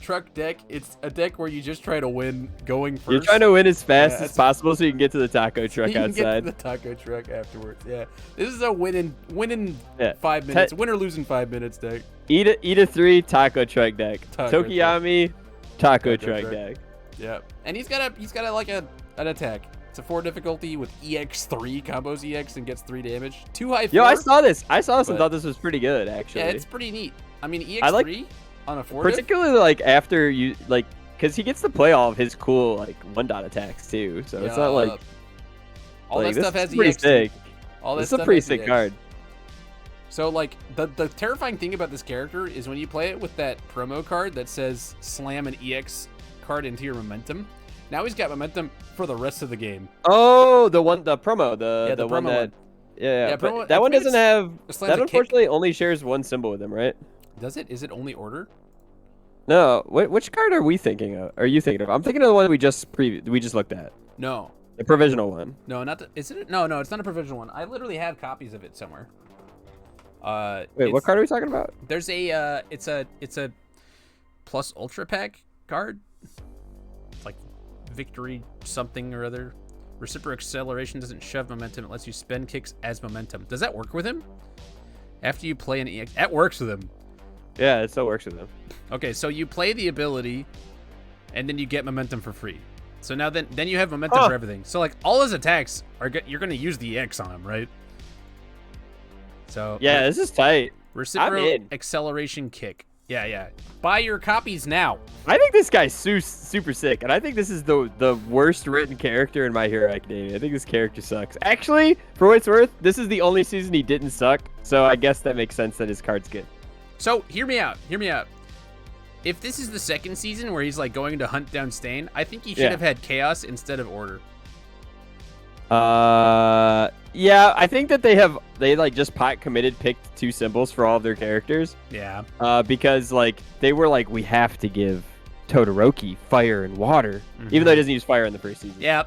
truck deck, it's a deck where you just try to win going first. You're trying to win as fast Yeah, as possible so you can get to the taco truck you can get to outside. the taco truck afterwards. Yeah, this is a win in Yeah. 5 minutes, win or lose in 5 minutes deck. Eat a 3 taco truck deck. Taco Tokiyami taco Taco truck truck. deck. Yeah, and he's got an attack. It's a 4 difficulty with EX3 combos EX and gets 3 damage. 2 high 4. Yo, I saw this and but- thought this was pretty good actually. Yeah, it's pretty neat. I mean, EX3 I like- on a 4 diff? Particularly like after you like, cause he gets to play all of his cool like 1-dot attacks too. So it's not like all like, that this stuff has is pretty EX. sick. All that This is a stuff pretty has sick EX. card. So like the terrifying thing about this character is when you play it with that promo card that says slam an EX card into your momentum. Now he's got momentum for the rest of the game. Oh, the promo, Yeah, the the one promo that one. yeah, Yeah, but promo- that one I think doesn't have it slams that a kick. unfortunately only shares one symbol with him, right? Does it? Is it only order? No, which card are we thinking of? Are you thinking of? I'm thinking of the one we just looked at. No. The provisional one. No, not the, is it? No, it's not a provisional one. I literally have copies of it somewhere. Wait, it's- what card are we talking about? There's a it's a plus ultra pack card. It's like victory something or other. Reciprocal acceleration doesn't shove momentum. It lets you spend kicks as momentum. Does that work with him? After you play an EX, that works with him. Yeah, it still works with him. Okay, so you play the ability, and then you get momentum for free. So now then you have momentum for everything. So like all his attacks you're gonna use the EX on him, right? So Yeah, this is tight. reciprocal in. acceleration kick. Yeah. Buy your copies now. I think this guy's super sick, and I think this is the worst written character in My Hero Academia. I think this character sucks. Actually, for what it's worth, this is the only season he didn't suck, so I guess that makes sense that his card's good. So hear me out. If this is the second season where he's like going to hunt down Stain, I think he should Yeah. have had chaos instead of order. Yeah, I think that they like just pot committed picked 2 symbols for all of their characters. Yeah. Because like they were like, we have to give Todoroki fire and water, even though he doesn't use fire in the first season. Yeah.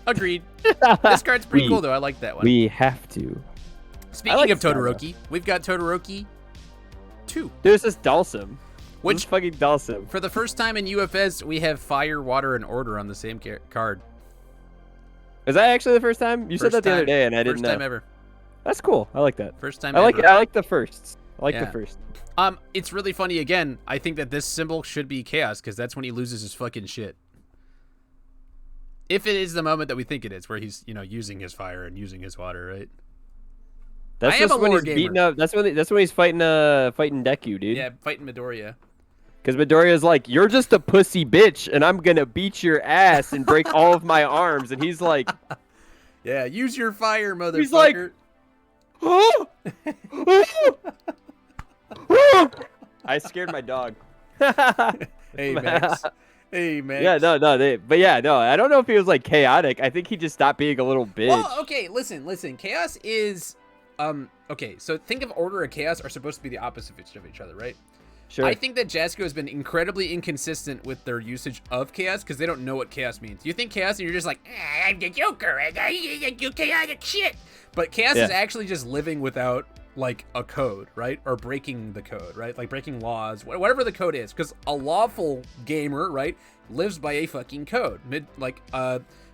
Agreed. This card's pretty cool though. I like that one. We have to. Speaking like of Star Wars. Todoroki, we've got Todoroki 2. Dude, this is Dalsum. Which- This is fucking Dalsum. For the first time in UFS, we have fire, water, and order on the same card. Is that actually the first time? You said that the other day, and I didn't First know. time ever. That's cool. I like that. First time I like ever. I like the firsts. I like Yeah. the first. It's really funny again. I think that this symbol should be chaos because that's when he loses his fucking shit. If it is the moment that we think it is, where he's, using his fire and using his water, right? That's I am just a when lore he's beating gamer. up. That's when he's fighting Deku, dude. Yeah, fighting Midoriya. Because Midoriya's like, you're just a pussy bitch, and I'm gonna beat your ass and break all of my arms. And he's like, Yeah, use your fire, motherfucker. He's like- oh! I scared my dog. Hey, Max. Hey, Max. Yeah, no, I don't know if he was like chaotic. I think he just stopped being a little bitch. Well, okay, listen. Chaos is, okay, so think of order and chaos are supposed to be the opposite of each other, right? Sure. I think that Jasco has been incredibly inconsistent with their usage of chaos because they don't know what chaos means. You think chaos and you're just like, I'm the Joker and I do chaotic shit. But chaos is actually just living without like a code, right? Or breaking the code, right? Like breaking laws, whatever the code is. Because a lawful gamer, right, lives by a fucking code.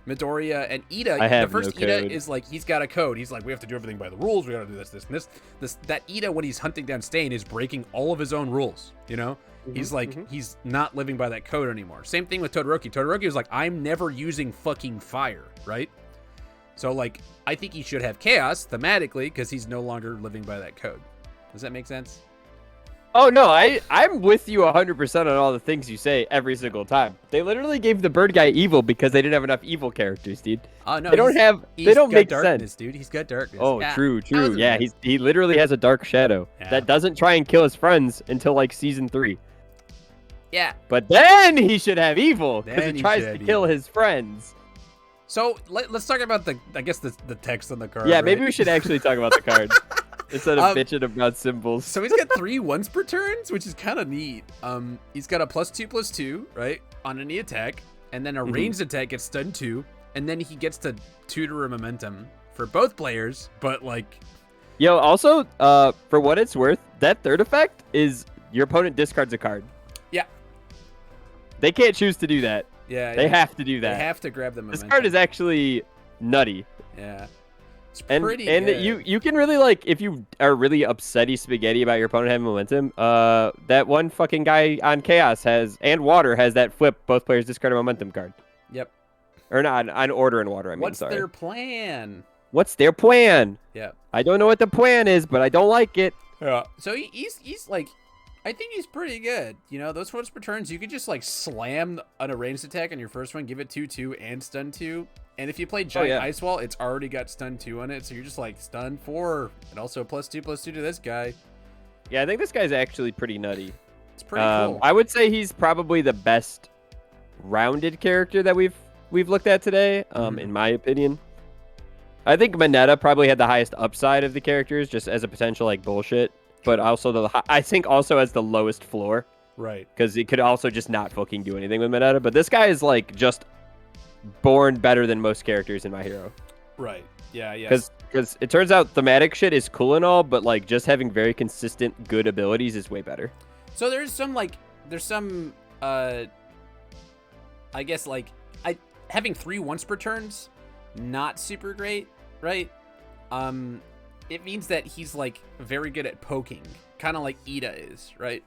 Midoriya and Ida, I have the first no Ida code. is like, he's got a code. He's like, we have to do everything by the rules. We gotta do this, and this. That Ida, when he's hunting down Stain, is breaking all of his own rules, He's like, he's not living by that code anymore. Same thing with Todoroki. Todoroki was like, I'm never using fucking fire, right? So like, I think he should have chaos thematically because he's no longer living by that code. Does that make sense? Oh no, I'm with you 100% on all the things you say every single time. They literally gave the bird guy evil because they didn't have enough evil characters, dude. Oh no, They don't have. He's They don't got make darkness, sense. dude. He's got darkness. Oh, Yeah, true. wasn't Yeah, bad. he literally has a dark shadow Yeah. that doesn't try and kill his friends until like season 3. Yeah. But then he should have evil because Then it he tries should to have kill evil. his friends. So let's talk about the text on the card. Yeah, right? maybe we should actually talk about the card instead of bitching about symbols. So he's got 3 once per turns, which is kind of neat. He's got a +2/+2, right, on any attack, and then a ranged attack gets stun 2, and then he gets to tutor a momentum for both players, but like... Yo, also, for what it's worth, that third effect is your opponent discards a card. Yeah. They can't choose to do that. Yeah. They have to do that. They have to grab the momentum. This card is actually nutty. Yeah. It's And pretty good. you can really, like, if you are really upsetty spaghetti about your opponent having momentum, that one fucking guy on Chaos and Water has that flip both players discard a momentum card. Yep. Or not, on Order and Water, I mean, What's sorry. their plan? What's their plan? Yeah. I don't know what the plan is, but I don't like it. Yeah. So he's like, I think he's pretty good. You know, those first returns, you could just like slam an ranged attack on your first one, give it 2/2 and stun 2. And if you play Giant Ice Wall, it's already got stun 2 on it. So you're just like stun 4 and also +2/+2 to this guy. Yeah, I think this guy's actually pretty nutty. It's pretty cool. I would say he's probably the best rounded character that we've looked at today, in my opinion. I think Mineta probably had the highest upside of the characters, just as a potential like bullshit, but also I think also has the lowest floor, Right. because he could also just not fucking do anything with Mineta. But this guy is like just born better than most characters in My Hero. Right. Yeah. Yeah. Because it turns out thematic shit is cool and all, but like just having very consistent good abilities is way better. So there's some I guess like having 3 once per turns, not super great, right? It means that he's like very good at poking, kind of like Ida is, right?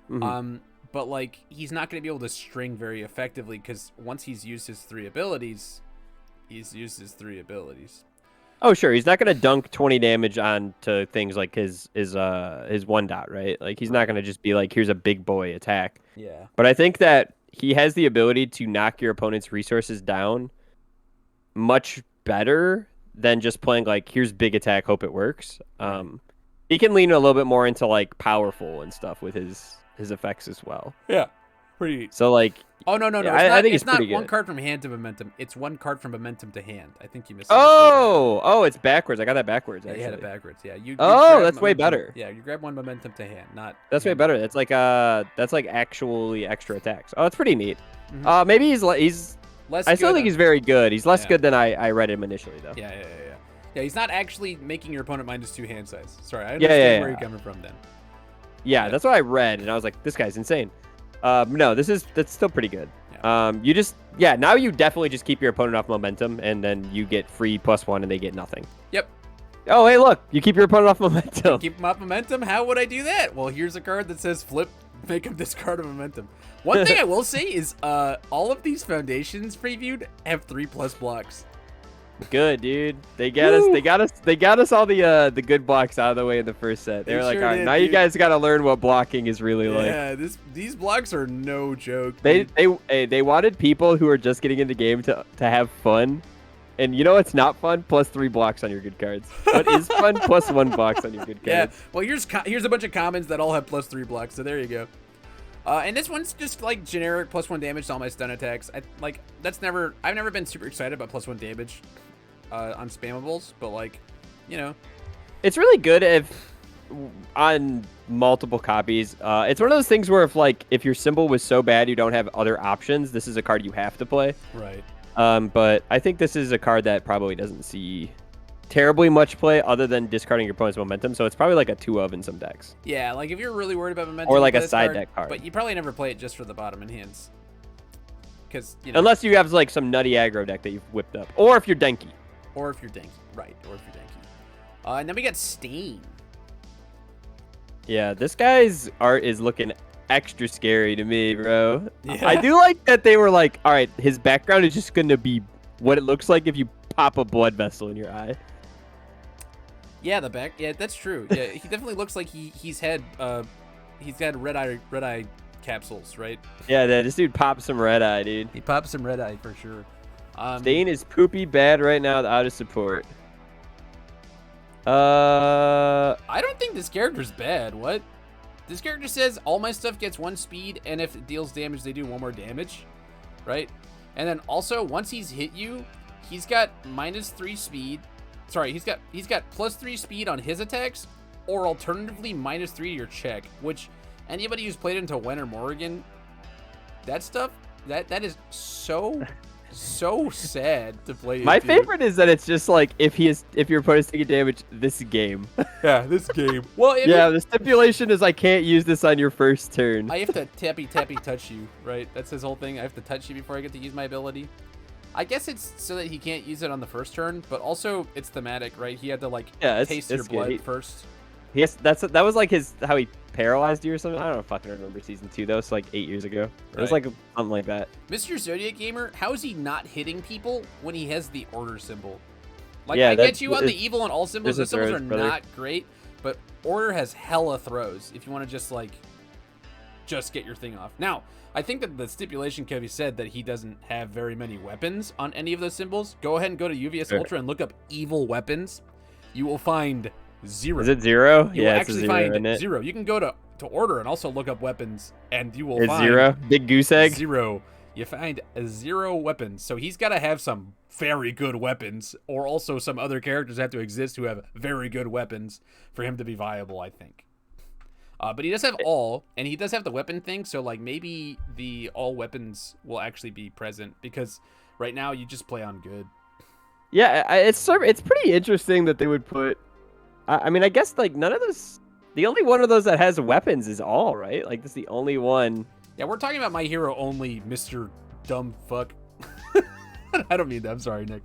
But like he's not going to be able to string very effectively because once he's used his 3 abilities, he's used his 3 abilities. Oh sure, he's not gonna dunk 20 damage onto things like his 1-dot, right? Like he's not gonna just be like, here's a big boy attack. Yeah. But I think that he has the ability to knock your opponent's resources down much better than just playing like, here's big attack, hope it works. He can lean a little bit more into like powerful and stuff with his effects as well. Yeah. Pretty. So like, Oh no! yeah, I think it's it's not pretty one good. card from hand to momentum. It's one card from momentum to hand. I think you missed. Oh, it's backwards. I got that backwards. Yeah, Actually. you had it backwards. Yeah. You Oh, grab that's way momentum. better. Yeah, you grab one momentum to hand, not. That's way hand. better. That's like actually extra attacks. Oh, it's pretty neat. Mhm. Maybe he's. Less I still good think on- he's very good. He's less Yeah. good than I read him initially though. Yeah. Yeah, he's not actually making your opponent -2 hand size. Sorry, I Yeah, understand yeah, where yeah. you're coming from then. Yeah, that's what I read, and I was like, this guy's insane. No, that's still pretty good. Yeah. Now you definitely just keep your opponent off momentum, and then you get free +1, and they get nothing. Yep. Oh, hey, look, you keep your opponent off momentum. Keep him off momentum. How would I do that? Well, here's a card that says flip, make him discard a momentum. One thing I will say is all of these foundations previewed have 3+ blocks. Good, dude. They got us all the good blocks out of the way in the first set. They They were like, sure all right, did, now you dude. guys got to learn what blocking is really like. Yeah, these blocks are no joke. They dude. they wanted people who are just getting in the game to have fun, and you know what's not fun? +3 blocks on your good cards. What is fun? +1 blocks on your good Yeah. cards. Well, here's a bunch of commons that all have +3 blocks. So there you go. And this one's just like generic +1 damage to all my stun attacks. I've never been super excited about +1 damage on spammables, but like, you know. It's really good if on multiple copies. It's one of those things where if your symbol was so bad you don't have other options, this is a card you have to play. Right. But I think this is a card that probably doesn't see terribly much play other than discarding your opponent's momentum. So it's probably like a 2 of in some decks. Yeah, like if you're really worried about momentum, Or like play a this side deck card. But you probably never play it just for the bottom in hands. Because, you know. Unless you have like some nutty aggro deck that you've whipped up. Or if you're Denki. Or if you're Denki. Right, or if you're Denki. And then we got Stain. Yeah, this guy's art is looking extra scary to me, bro. Yeah. I do like that they were like, all right, his background is just going to be what it looks like if you pop a blood vessel in your eye. Yeah, yeah, that's true. Yeah, he definitely looks like he's had red eye capsules, right? Yeah, this dude popped some red eye, dude. He popped some red eye for sure. Stain is poopy bad right now out of support. I don't think this character's bad. What? This character says all my stuff gets 1 speed, and if it deals damage, they do 1 more damage, right? And then also once he's hit you, he's got -3 speed. Sorry, he's got +3 speed on his attacks, or alternatively -3 to your check. Which anybody who's played into Wen or Morrigan, that stuff That is so sad to play. My into. favorite is that it's just like if your opponent's taking damage this game. Yeah, this game. Well, Yeah, the stipulation is I can't use this on your first turn. I have to tappy touch you, right? That's his whole thing. I have to touch you before I get to use my ability. I guess it's so that he can't use it on the first turn, but also it's thematic, right? He had to like taste your blood first. Yes, that was like how he paralyzed you or something. I don't fucking remember season 2 though. It's like 8 years ago. It was like something like that. Mr. Zodiac Gamer, how is he not hitting people when he has the order symbol? Like, Yeah, I get you on the evil and all symbols. Those symbols are brother. not great, but order has hella throws if you want to just get your thing off. Now, I think that the stipulation can be said that he doesn't have very many weapons on any of those symbols. Go ahead and go to UVS Ultra and look up evil weapons. You will find 0. Is it 0? You Yeah, will it's a actually 0, find isn't it? 0. You can go to order and also look up weapons, and you will It's find 0. Big goose egg. 0. You find 0 weapons. So he's got to have some very good weapons, or also some other characters have to exist who have very good weapons for him to be viable, I think. But he does have all, and he does have the weapon thing, so like maybe the all weapons will actually be present, because right now you just play on good. Yeah, it's pretty interesting that they would put. I mean, I guess like none of those. The only one of those that has weapons is all, right? Like this is the only one. Yeah, we're talking about My Hero only, Mr. Dumb Fuck. I don't mean that. I'm sorry, Nick.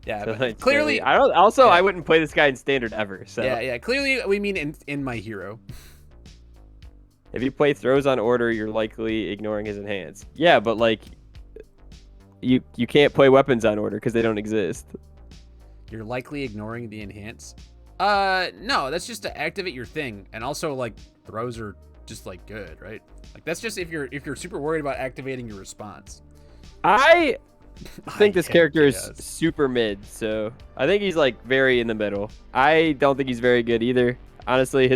Yeah, So, but like, clearly. I don't. Also, I wouldn't play this guy in standard ever. So Yeah. Clearly, we mean in My Hero. if you play throws on order, you're likely ignoring his enhance. Yeah, but like, you can't play weapons on order because they don't exist. You're likely ignoring the enhance. No, that's just to activate your thing, and also like throws are just like good, right? Like that's just if you're super worried about activating your response. I think this character is guess. super mid, so I think he's like very in the middle. I don't think he's very good either. Honestly, if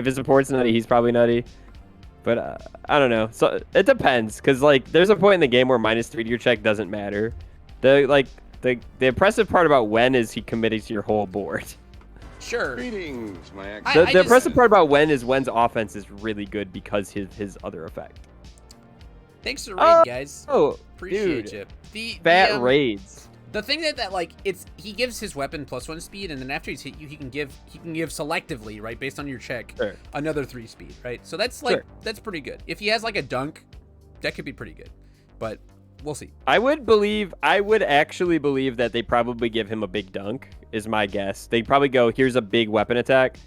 his support's nutty, he's probably nutty. But I don't know. So it depends, because like there's a point in the game where -3 to your check doesn't matter. The impressive part about Wen is he committed to your whole board. Sure. Greetings, my I The just- impressive part about Wen is Wen's offense is really good because his other effect. Thanks for the raid, guys. Oh, Appreciate dude. you. Fat raids. The thing that like he gives his weapon +1 speed, and then after he's hit you, he can give selectively, right, based on your check, Sure. another 3 speed, right? So that's like Sure. that's pretty good. If he has like a dunk, that could be pretty good, but we'll see. I would actually believe that they probably give him a big dunk, is my guess. They probably go, here's a big weapon attack.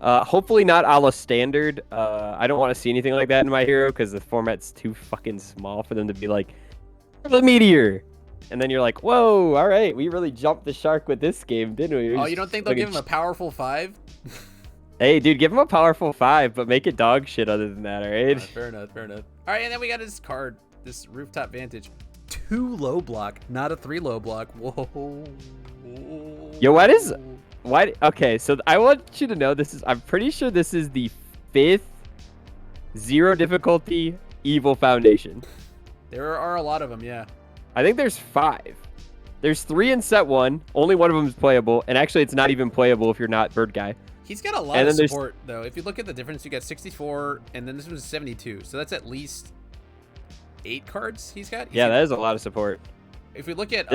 Hopefully not a la standard. I don't want to see anything like that in My Hero because the format's too fucking small for them to be like, the meteor. And then you're like, whoa, all right, we really jumped the shark with this game, didn't we? Oh, you don't think they'll give him a powerful 5? Hey, dude, give him a powerful 5, but make it dog shit other than that, all right? Fair enough. All right, and then we got this card, this Rooftop Vantage. 2 low block, not a 3 low block. Whoa. Yo, why? Okay, so I want you to know I'm pretty sure this is the 5th 0 difficulty evil foundation. There are a lot of them, yeah. I think there's 5. There's 3 in set 1. Only one of them is playable, and actually it's not even playable if you're not Bird Guy. He's got a lot of support, though. If you look at the difference, you got 64, and then this one's 72. So that's at least 8 cards he's got. Yeah, that is a lot of support. If we look at...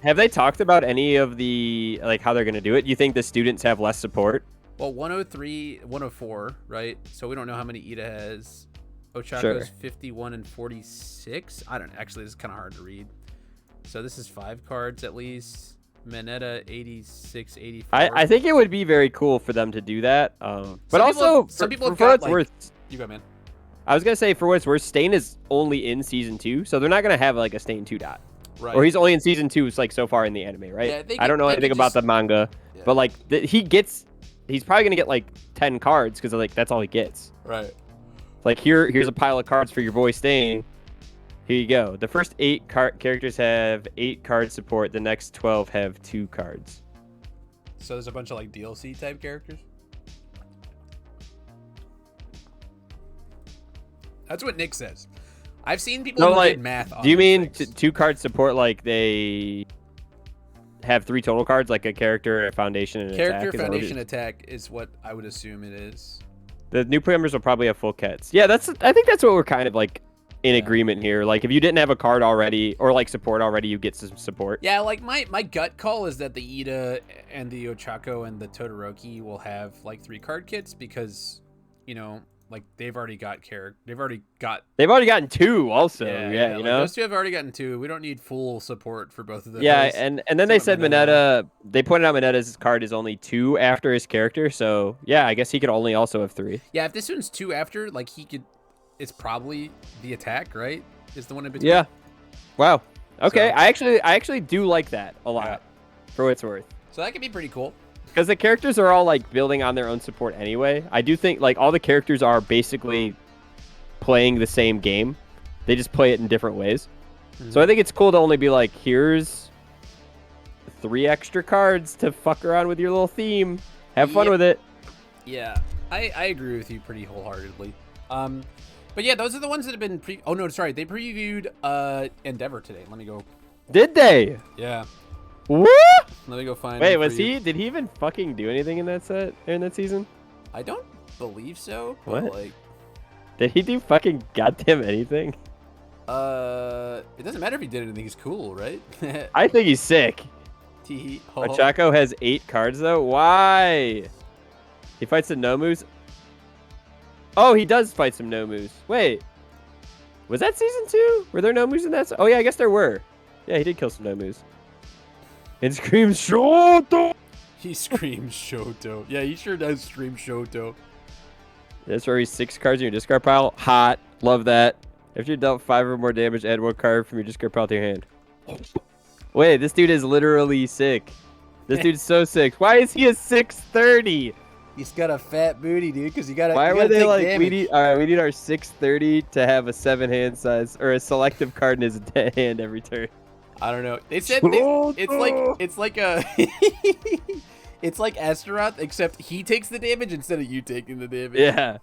have they talked about any of the, like, how they're going to do it? Do you think the students have less support? Well, 103, 104, right? So we don't know how many Ida has. Ochako's Sure. 51 and 46. I don't know. Actually, this is kind of hard to read. So this is 5 cards at least. Mineta 86, 84. I think it would be very cool for them to do that. But also, some people have for what got, it's worth, you go, man. I was going to say, for what it's worth, Stain is only in Season 2, so they're not going to have, like, a Stain 2 dot. Right. Or he's only in Season 2, it's like, so far in the anime, right? Yeah, I don't know anything about the manga, but, like, he's probably going to get, like, 10 cards, because, like, that's all he gets. Right. Like, here's a pile of cards for your boy Stain. Here you go. The first 8 characters have 8 card support. The next 12 have 2 cards. So there's a bunch of like DLC type characters. That's what Nick says. I've seen people who did math on do you mean things. 2 card support like they have 3 total cards, like a character, a foundation, and an attack? Character, Is that what it foundation, is? attack is what I would assume it is. The new members will probably have full kits. Yeah, I think that's what we're kind of like in agreement here. Like if you didn't have a card already or like support already, you get some support. Yeah, like my gut call is that the Ida and the Ochako and the Todoroki will have like 3 card kits because, you know, like they've already got They've already gotten 2 also. Yeah, you like know. Those 2 have already gotten 2. We don't need full support for both of those. Yeah, and then they said Mineta. They pointed out Mineta's card is only 2 after his character, so yeah, I guess he could only also have 3. Yeah, if this one's 2 after, like he could. It's probably the attack, right? Is the one in between. Yeah. Wow. Okay, So, I actually do like that a lot, for what it's worth. So that could be pretty cool. Because the characters are all like building on their own support anyway. I do think like all the characters are basically playing the same game. They just play it in different ways. Mm-hmm. So I think it's cool to only be like, here's 3 extra cards to fuck around with your little theme. Have fun with it. Yeah, I agree with you pretty wholeheartedly. But yeah, those are the ones that have been they previewed Endeavor today. Let me go. Did they? Yeah. What? Let me go find. Wait, did he even fucking do anything in that season? I don't believe so. What? But like, did he do fucking goddamn anything? It doesn't matter if he did anything. He's cool, right? I think he's sick. Oh. Ochako has 8 cards though. Why? He fights the Nomus. Oh, he does fight some Nomus. Wait, was that season 2? Were there Nomus in that? Oh yeah, I guess there were. Yeah, he did kill some Nomus. And screams Shoto. He screams Shoto. Yeah, he sure does scream Shoto. That's where he's 6 cards in your discard pile. Hot. Love that. If you dealt 5 or more damage, add 1 card from your discard pile to your hand. Wait, this dude is literally sick. This dude's so sick. Why is he a 630? He's got a fat booty, dude. Because you gotta. Why you were gotta they take like? damage. We need our 630 to have a 7 hand size or a selective card in his hand every turn. I don't know. They said it's like a it's like Astaroth, except he takes the damage instead of you taking the damage. Yeah.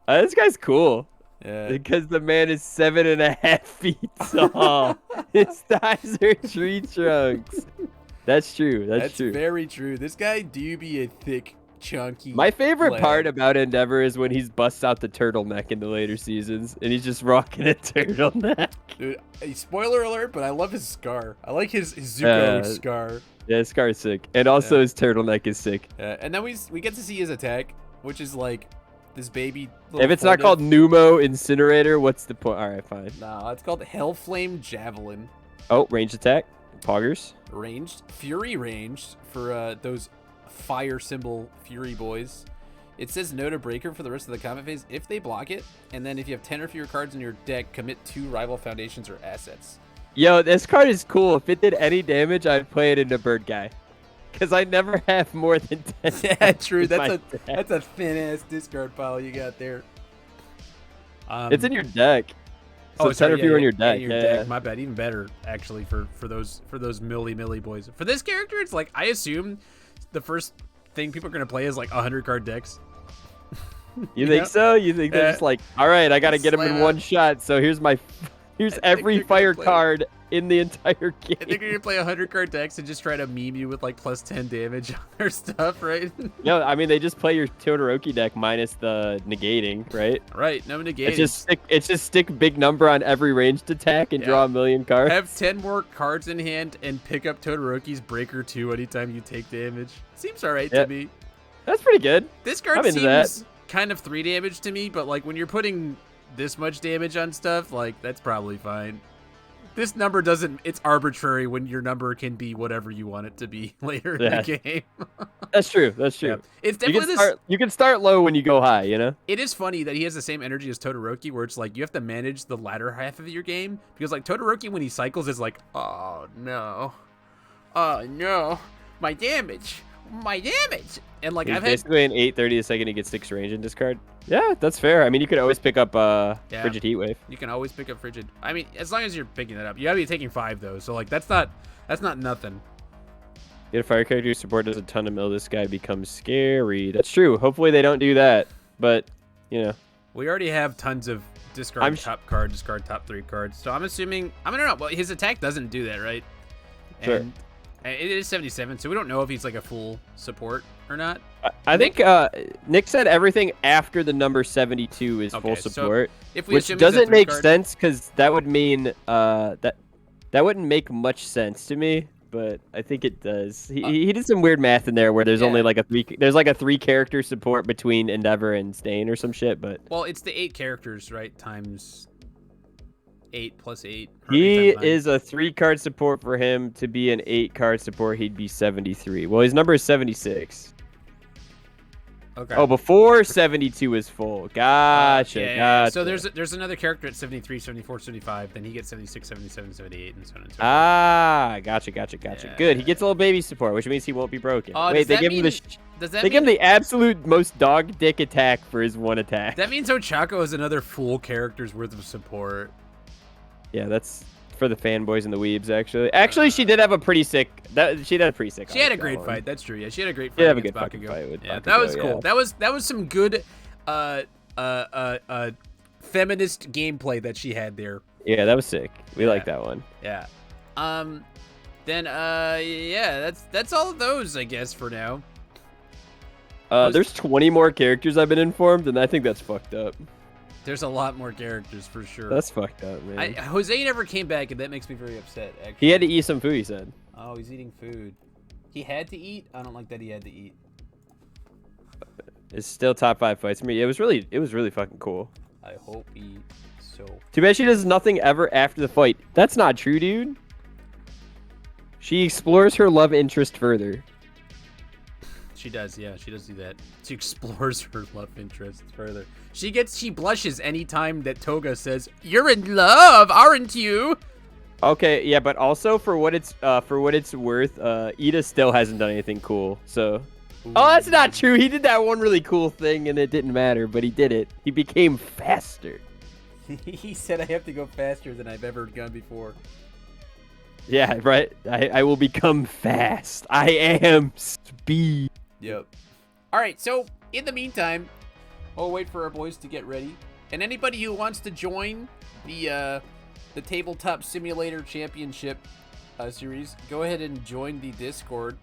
This guy's cool. Yeah. Because the man is 7.5 feet tall. His thighs are tree trunks. That's true. That's true. Very true. This guy do be a thick, chunky. My favorite player. part about Endeavor is when he busts out the turtleneck in the later seasons, and he's just rocking a turtleneck. Dude, spoiler alert, but I love his scar. I like his Zuko scar. Yeah, his scar is sick, and also his turtleneck is sick. Yeah, and then we get to see his attack, which is like this baby. If it's not called Numo Incinerator, what's the point? All right, fine. Nah, it's called Hellflame Javelin. Oh, ranged attack. Poggers. Ranged. Fury ranged for those fire symbol Fury boys. It says no to breaker for the rest of the combat phase if they block it, and then if you have 10 or fewer cards in your deck, commit 2 rival foundations or assets. Yo, this card is cool. If it did any damage, I'd play it into Bird Guy. Because I never have more than 10. Yeah, true. That's a thin-ass discard pile you got there. It's in your deck. So 10 or fewer in your deck. Deck. My bad. Even better, actually, for those milly boys. For this character, it's like, I assume the first thing people are going to play is like 100 card decks. You think so? You think they're just like, all right, I got to get him in one shot, so here's every fire card in the entire game. I think you're going to play 100 card decks and just try to meme you with like plus 10 damage on their stuff, right? No, I mean, they just play your Todoroki deck minus the negating, right? Right, no negating. It's just stick big number on every ranged attack and draw a million cards. Have 10 more cards in hand and pick up Todoroki's Breaker 2 anytime you take damage. Seems alright to me. That's pretty good. This card seems kind of 3 damage to me, but like when you're putting this much damage on stuff, like that's probably fine. This number it's arbitrary when your number can be whatever you want it to be later in the game. That's true. Yeah. It's definitely you can start low when you go high, you know? It is funny that he has the same energy as Todoroki, where it's like you have to manage the latter half of your game, because like Todoroki when he cycles is like, oh no, my damage. And like He's basically an 830 a second, he gets 6 range in discard. Yeah, that's fair. I mean, you could always pick up Frigid Heatwave. You can always pick up Frigid. I mean, as long as you're picking that up. You gotta be taking 5 though, so like that's not nothing. Get a fire character whose support does a ton of mill. This guy becomes scary. That's true. Hopefully they don't do that, but you know. We already have tons of discard top card, discard top 3 cards. So I'm assuming I don't know. Well, his attack doesn't do that, right? Sure. It is 77, so we don't know if he's like a full support or not. I think Nick said everything after the number 72 is full so support, if we which assume he's a doesn't make 3-card sense because that would mean that wouldn't make much sense to me. But I think it does. He did some weird math in there where there's only like a 3 character support between Endeavor and Stain or some shit. But well, it's the 8 characters, right? Times 8 plus 8. he is a 3-card support. For him to be an 8-card support, he'd be 73. Well, his number is 76. Okay. Oh, before 72 is full. Gotcha. Gotcha. So there's another character at 73, 74, 75. Then he gets 76, 77, 78, and so on and so forth. Gotcha. Yeah. Good. He gets a little baby support, which means he won't be broken. Wait, they give him does that they mean give him the absolute most dog dick attack for his 1 attack. that means Ochako is another full character's worth of support? Yeah, that's for the fanboys and the weebs. Actually, she did have a pretty sick. She had a pretty sick. She had a arc, great that one. fight. That's true. Yeah, she had a great fight. She had a against good fucking Bakugo. fight with Yeah, Bakugo, that was cool. yeah. That was some good feminist gameplay that she had there. Yeah, that was sick. We Yeah. like that one. Yeah. Then yeah, that's all of those, I guess, for now. There's 20 more characters I've been informed, and I think that's fucked up. There's a lot more characters for sure. That's fucked up, man. Jose never came back, and that makes me very upset. Actually, He had to eat some food. He said. Oh, he's eating food. He had to eat. I don't like that he had to eat. It's still top 5 fights for me. It was really fucking cool. I hope he so. Too bad she does nothing ever after the fight. That's not true, dude. She explores her love interest further. She does, yeah, she does do that. She explores her love interests further. She blushes anytime that Toga says, "You're in love, aren't you?" Okay, yeah, but also for what it's worth, Ida still hasn't done anything cool. So, oh, that's not true. He did that one really cool thing, and it didn't matter, but he did it. He became faster. He said, "I have to go faster than I've ever gone before." Yeah, right. I will become fast. I am speed. Yep. All right. So in the meantime, we'll wait for our boys to get ready, and anybody who wants to join the Tabletop Simulator Championship series, go ahead and join the Discord,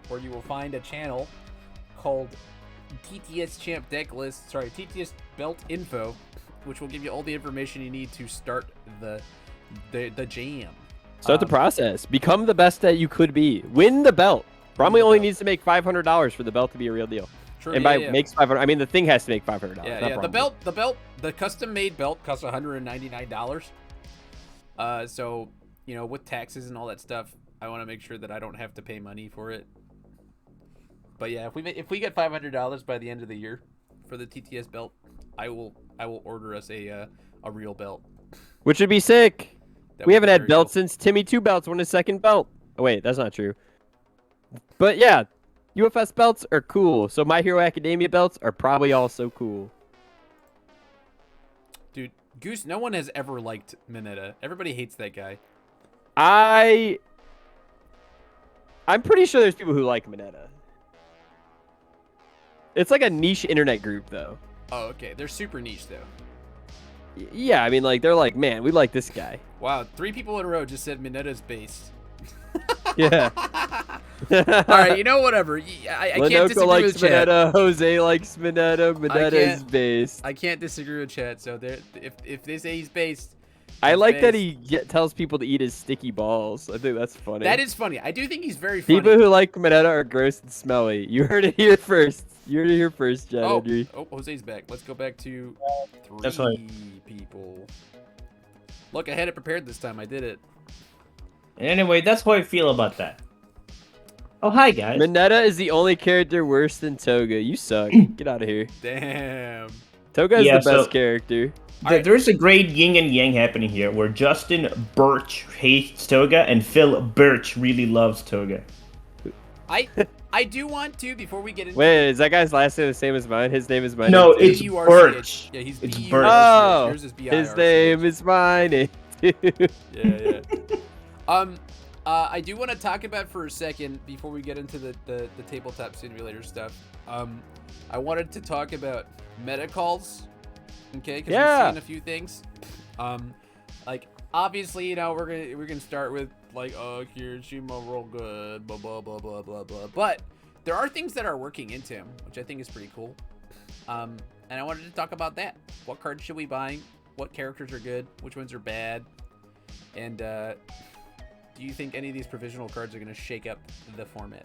where you will find a channel called TTS Champ Deck List. Sorry, TTS Belt Info, which will give you all the information you need to start the jam. Start the process. Become the best that you could be. Win the belt. Bromley only needs to make $500 for the belt to be a real deal. True, and by makes 500, I mean the thing has to make $500. Yeah, not yeah. Bromley. The custom-made belt costs $199. So with taxes and all that stuff, I want to make sure that I don't have to pay money for it. But yeah, if we get $500 by the end of the year for the TTS belt, I will order us a real belt. Which would be sick. We haven't had belts cool. since Timmy 2 belts won his second belt. Oh wait, that's not true. But yeah, UFS belts are cool. So My Hero Academia belts are probably also cool. Dude, Goose, no one has ever liked Mineta. Everybody hates that guy. I'm pretty sure there's people who like Mineta. It's like a niche internet group though. Oh, okay. They're super niche though. Yeah, I mean like they're like, man, we like this guy. Wow, 3 people in a row just said Mineta's based. Yeah. All right, whatever. I can't disagree likes with chat. Mineta, Jose likes Mineta, Mineta is based. I can't disagree with chat. So if they say he's based, I like that based. he tells people to eat his sticky balls. I think that's funny. That is funny. I do think he's very funny. People who like Mineta are gross and smelly. You heard it here first. You heard it here first, Jen. Oh, Andrew. Jose's back. Let's go back to 3 That's right. people. Look, I had it prepared this time. I did it. Anyway, that's how I feel about that. Oh, hi, guys. Mineta is the only character worse than Toga. You suck. Get out of here. Damn. Toga is Yeah, the best so- character. There's a great yin and yang happening here, where Justin Birch hates Toga and Phil Birch really loves Toga. I do want to, before we get into Wait, is that guy's last name the same as mine? His name is mine. No, too. it's B-U-R-C-H. Birch. Yeah, he's It's B-U-R-C-H. Birch. Oh, Yours is B-I-R-C-H. his name is mine. Yeah. I do want to talk about for a second before we get into the tabletop simulator stuff. I wanted to talk about meta calls, okay? Because we've seen a few things. Like obviously, we're gonna start with like, oh, Kirishima real good, blah, blah, blah, blah, blah, blah. But there are things that are working into him, which I think is pretty cool. And I wanted to talk about that. What cards should we buy? What characters are good? Which ones are bad? And do you think any of these provisional cards are going to shake up the format?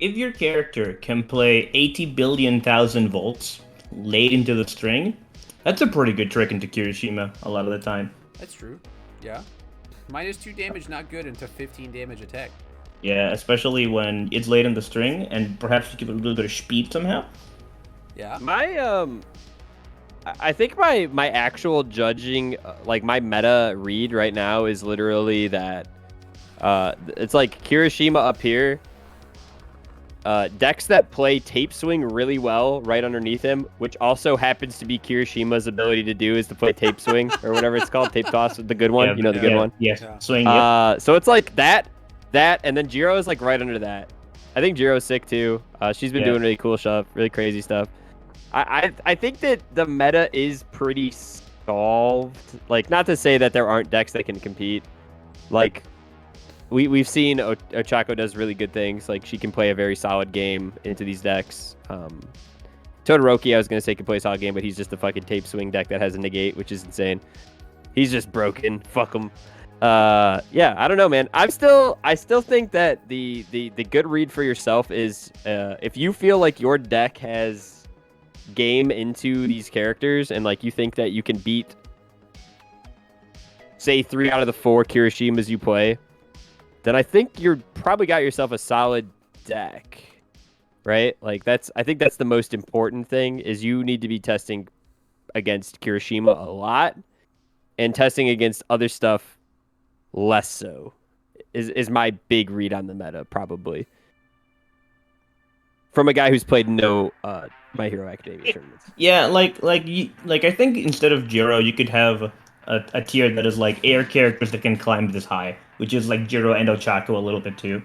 If your character can play 80 billion thousand volts late into the string, that's a pretty good trick into Kirishima a lot of the time. That's true. Yeah. -2 damage, not good into 15 damage attack. Yeah, especially when it's late in the string, and perhaps you give it a little bit of speed somehow. Yeah. I think my actual judging, like my meta read right now is literally that, it's like Kirishima up here. Decks that play Tape Swing really well right underneath him, which also happens to be Kirishima's ability to do, is to play Tape Swing or whatever it's called, Tape Toss, the good one, the good one. Yes, Yeah. swing. Yep. So it's like that, and then Jiro is like right under that. I think Jiro's sick too. She's been doing really cool stuff, really crazy stuff. I think that the meta is pretty solved. Like, not to say that there aren't decks that can compete. Like, we've seen Ochako does really good things. Like, she can play a very solid game into these decks. Todoroki, I was gonna say, can play a solid game, but he's just a fucking Tape Swing deck that has a negate, which is insane. He's just broken. Fuck him. Yeah, I don't know, man. I still think that the good read for yourself is, if you feel like your deck has game into these characters and like you think that you can beat, say, 3 out of the 4 Kirishimas you play, then I think you're probably got yourself a solid deck, right? Like, I think that's the most important thing, is you need to be testing against Kirishima a lot and testing against other stuff less so, is my big read on the meta, probably. From a guy who's played no My Hero Academia tournaments. Yeah, like I think instead of Jiro, you could have a tier that is like air characters that can climb this high, which is like Jiro and Ochako a little bit too.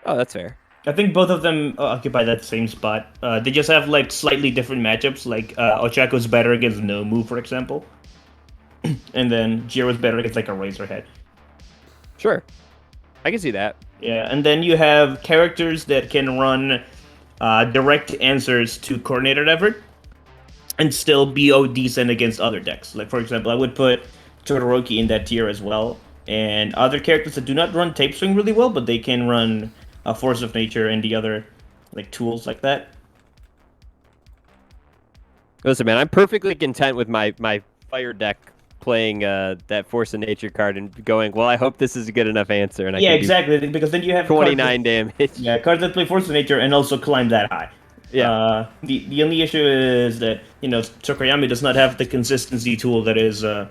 Oh, that's fair. I think both of them occupy that same spot. They just have like slightly different matchups. Like Ochako's better against Nomu, for example, and then Jiro's better against like a Razorhead. Sure, I can see that. Yeah, and then you have characters that can run direct answers to coordinated effort and still be decent against other decks. Like, for example, I would put Todoroki in that tier as well, and other characters that do not run Tape Swing really well, but they can run Force of Nature and the other like tools like that. Listen, man, I'm perfectly content with my fire deck playing that Force of Nature card and going, well, I hope this is a good enough answer. And I can exactly, because then you have 29 damage. Yeah, cards that play Force of Nature and also climb that high. Yeah. The only issue is that, Tokuyami does not have the consistency tool that is the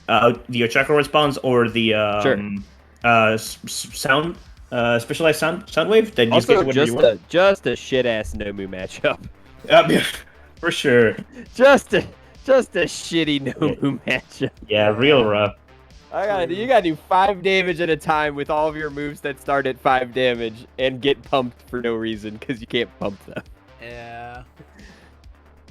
Ochako response or the sound specialized sound wave that you also get just a shit ass Nomu matchup. Yeah, for sure. Just a shitty Nomu matchup. Yeah, real rough. You gotta do 5 damage at a time with all of your moves that start at 5 damage and get pumped for no reason because you can't pump them. Yeah.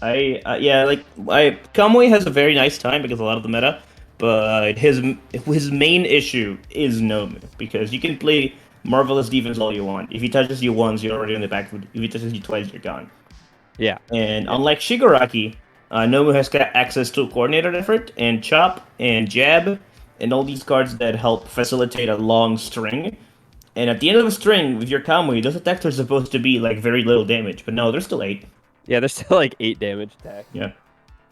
Kamui has a very nice time because of a lot of the meta, but his main issue is Nomu, because you can play Marvelous Defense all you want. If he touches you once, you're already on the back foot. If he touches you twice, you're gone. Yeah. And unlike Shigaraki, Nomu has got access to coordinated effort and chop and jab and all these cards that help facilitate a long string. And at the end of the string, with your Kamui, those attacks are supposed to be like very little damage, but no, they're still 8. Yeah, they're still like 8 damage attack. Yeah.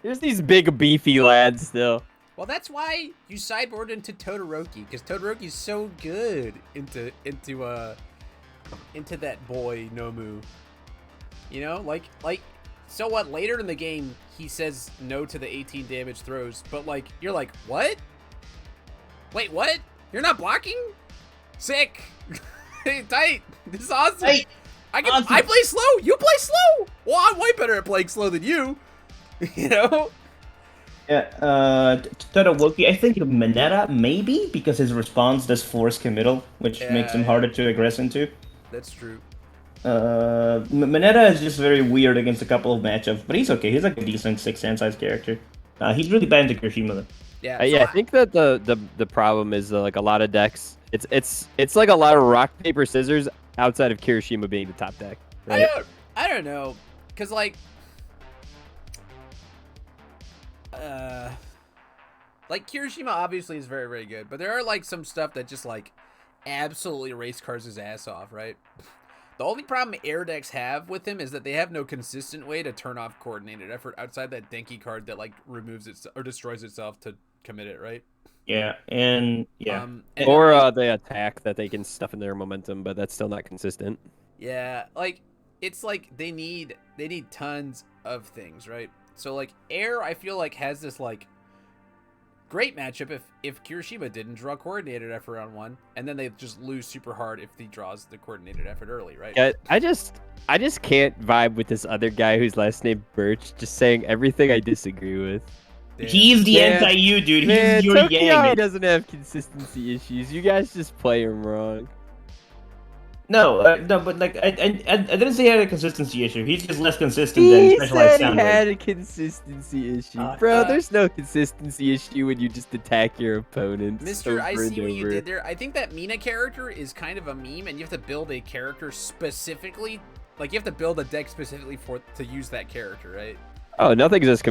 There's these big beefy lads still. Well, that's why you sideboard into Todoroki, because Todoroki's so good into that boy Nomu. So what? Later in the game, he says no to the 18 damage throws, but like you're like, what? Wait, what? You're not blocking? Sick. Tight. This is awesome. Hey, I play slow. You play slow. Well, I'm way better at playing slow than you. Yeah. Todoroki, I think Mineta maybe, because his response does force committal, which makes him harder to aggress into. That's true. Mineta is just very weird against a couple of matchups, but he's okay. He's like a decent 6 hand size character. He's really bad into Kirishima though. Yeah. I think that the problem is like a lot of decks. It's like a lot of rock paper scissors outside of Kirishima being the top deck, right? I don't know, cause like Kirishima obviously is very, very good, but there are like some stuff that just like absolutely race cars his ass off, right? The only problem air decks have with him is that they have no consistent way to turn off coordinated effort outside that Denki card that like removes it or destroys itself to commit it, right? Yeah, and And Or then, like, they attack that they can stuff in their momentum, but that's still not consistent. yeah, like it's like they need tons of things, right? So like air, I feel like has this like great matchup if Kirishima didn't draw coordinated effort on one, and then they just lose super hard if he draws the coordinated effort early, right? Yeah, I just can't vibe with this other guy whose last name Birch, just saying everything I disagree with. Damn. he's the Man, anti-you, dude. Man, He's your Tokyo yang. doesn't have consistency issues. You guys just play him wrong. No, but like I didn't say he had a consistency issue. He's just less consistent than He specialized said he sound had wave. a consistency issue. Bro, there's no consistency issue when you just attack your opponents. Mr. I over see and what you over. did there. I think that Mina character is kind of a meme, and you have to build a character specifically. Like you have to build a deck specifically to use that character, right? Oh, nothing is as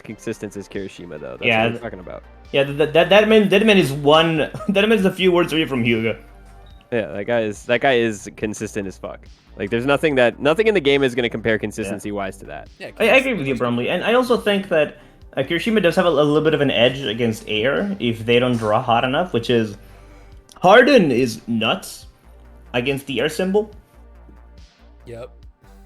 consistent as Kirishima though. That's Yeah. what we're talking about. Yeah, that man is one. That man is a few words away from Hyuga. Yeah, that guy is consistent as fuck. Like, there's nothing in the game is going to compare consistency wise to that. Yeah, I agree with you, Bromley, and I also think that Kirishima does have a little bit of an edge against air if they don't draw hot enough, which is Harden is nuts against the air symbol. Yep.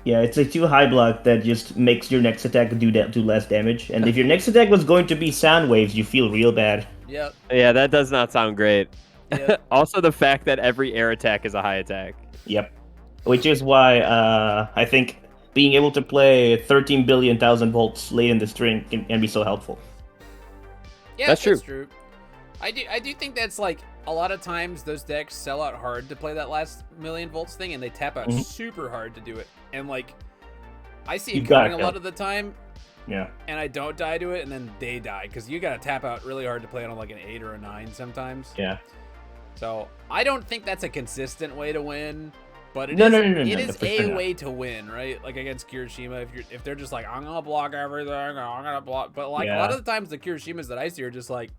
Yeah, it's a 2 high block that just makes your next attack do less damage, and if your next attack was going to be sound waves, you feel real bad. Yep. Yeah, that does not sound great. Yep. Also, the fact that every air attack is a high attack. Yep. Which is why I think being able to play 13 billion thousand volts late in the string can be so helpful. Yeah, That's that's true. true. I do think that's like a lot of times those decks sell out hard to play that last million volts thing, and they tap out super hard to do it. And like, I see You it gotta coming a lot of the time, Yeah. and I don't die to it, and then they die because you gotta tap out really hard to play it on like an 8 or a 9 sometimes. Yeah. So I don't think that's a consistent way to win, but it No, is, no, no, no, it no, is for a sure not. way to win, right? Like against Kirishima, if they're just like, I'm gonna block everything, I'm gonna block, but like a lot Yeah. of the times the Kirishimas that I see are just like,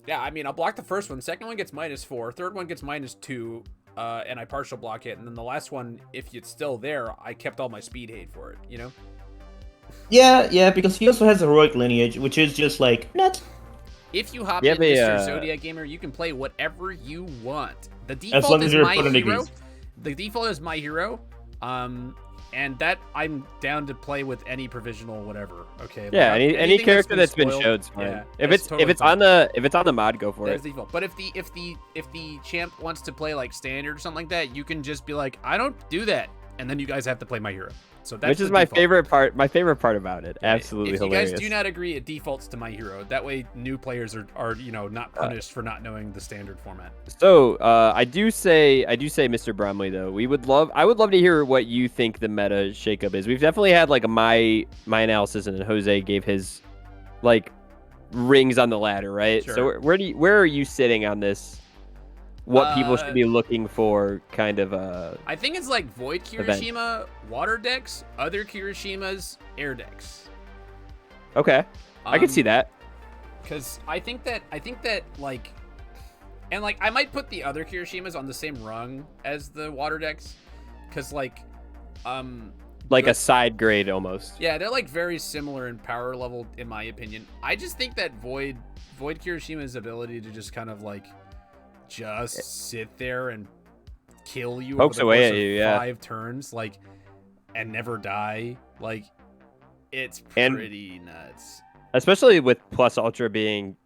yeah, I mean, I'll block the first one, second one gets -4, third one gets -2, and I partial block it, and then the last one, if it's still there, I kept all my speed hate for it, you know? Yeah, because he also has a heroic lineage, which is just like nuts. If you hop Yeah, in, they, Mr. Zodiac Gamer, you can play whatever you want. The As default long as is your my opponent hero. agrees. The default is my hero. And that I'm down to play with any provisional whatever. Okay. Yeah, like, any anything character been that's been spoiled, show's fine. yeah, if that's it's totally on fine. the mod, go for That's it. default. But if the champ wants to play like standard or something like that, you can just be like, I don't do that, and then you guys have to play my hero. So that's Which is the my default. favorite part. My favorite part about it. Absolutely If you hilarious. guys do not agree, it defaults to my hero. That way, new players are not punished for not knowing the standard format. So I do say, Mr. Bromley though. I would love to hear what you think the meta shakeup is. We've definitely had like my analysis, and then Jose gave his like rings on the ladder, right? Sure. So where are you sitting on this? What people should be looking for, kind of I think it's like Void Kirishima water decks, other Kirishimas air decks. Okay, I can see that. Because I think that like, and like I might put the other Kirishimas on the same rung as the water decks, because like Like a side grade almost. yeah, they're like very similar in power level in my opinion. I just think that Void Kirishima's ability to just kind of like just sit there and kill you Pokes over the away course at of you, yeah. 5 turns, like, and never die, like, it's And- pretty nuts. Especially with plus ultra being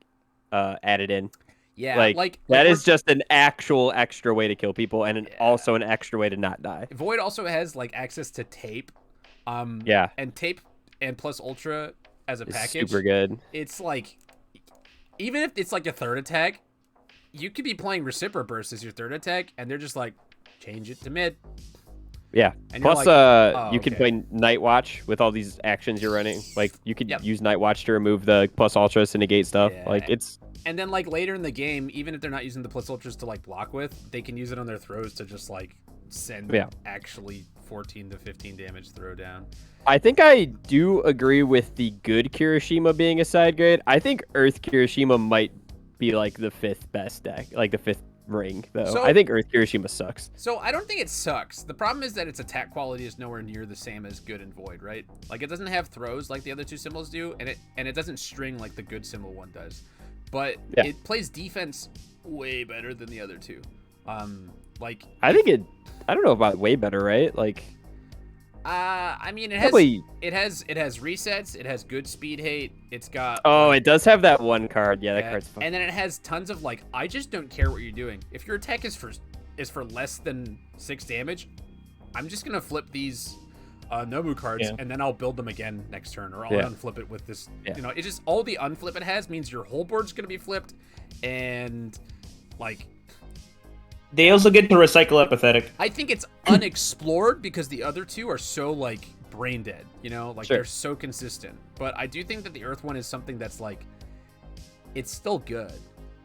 added in. Yeah, Like that is just an actual extra way to kill people, and also an extra way to not die. Void also has like access to tape, Yeah, and tape and plus ultra as a it's package. super good. It's like, even if it's like a third attack, you could be playing Recipro Burst as your third attack, and they're just like, change it to mid. Yeah. And you're Plus, like, oh, you can okay. play Night Watch with all these actions you're running. Like, you could Yep. use Night Watch to remove the plus ultras to negate stuff. Yeah. Like, it's And then like later in the game, even if they're not using the plus ultras to like block with, they can use it on their throws to just like send actually 14 to 15 damage throw down. I think I do agree with the good Kirishima being a side grade. I think Earth Kirishima might be like the 5th best deck, like the 5th ring, though. So- I think Earth Kirishima sucks. So I don't think it sucks. The problem is that its attack quality is nowhere near the same as good and void, right? Like it doesn't have throws like the other two symbols do, and it doesn't string like the good symbol one does. But it plays defense way better than the other two. Like I think I don't know about way better, right? Like, I mean, it probably. has resets. It has good speed hate. It's got Oh, it does have that one card. Yeah, that card's fun. and then it has tons of like, I just don't care what you're doing. If your attack is for less than 6 damage, I'm just gonna flip these Nobu cards and then I'll build them again next turn, or I'll unflip it with this. You know, it's just all the unflip it has means your whole board's gonna be flipped, and like. They also get to recycle apathetic. I think it's unexplored because the other two are so like brain dead, you know, like they're so consistent. But I do think that the Earth one is something that's like, it's still good.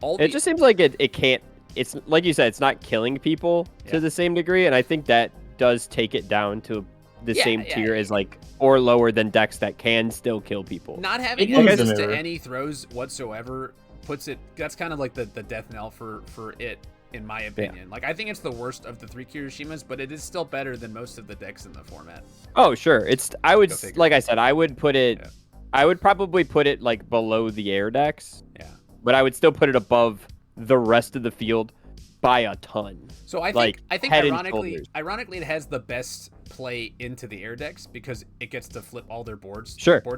It just seems like it can't. It's like you said, it's not killing people to the same degree, and I think that does take it down to the same tier as like or lower than decks that can still kill people. Not having access to any throws whatsoever puts it. That's kind of like the death knell for it. In my opinion, like I think it's the worst of the 3 Kirishimas, but it is still better than most of the decks in the format. Oh, sure. I would, like I said, I would put it. I would probably put it like below the air decks. Yeah. But I would still put it above the rest of the field by a ton. So I think ironically it has the best play into the air decks because it gets to flip all their board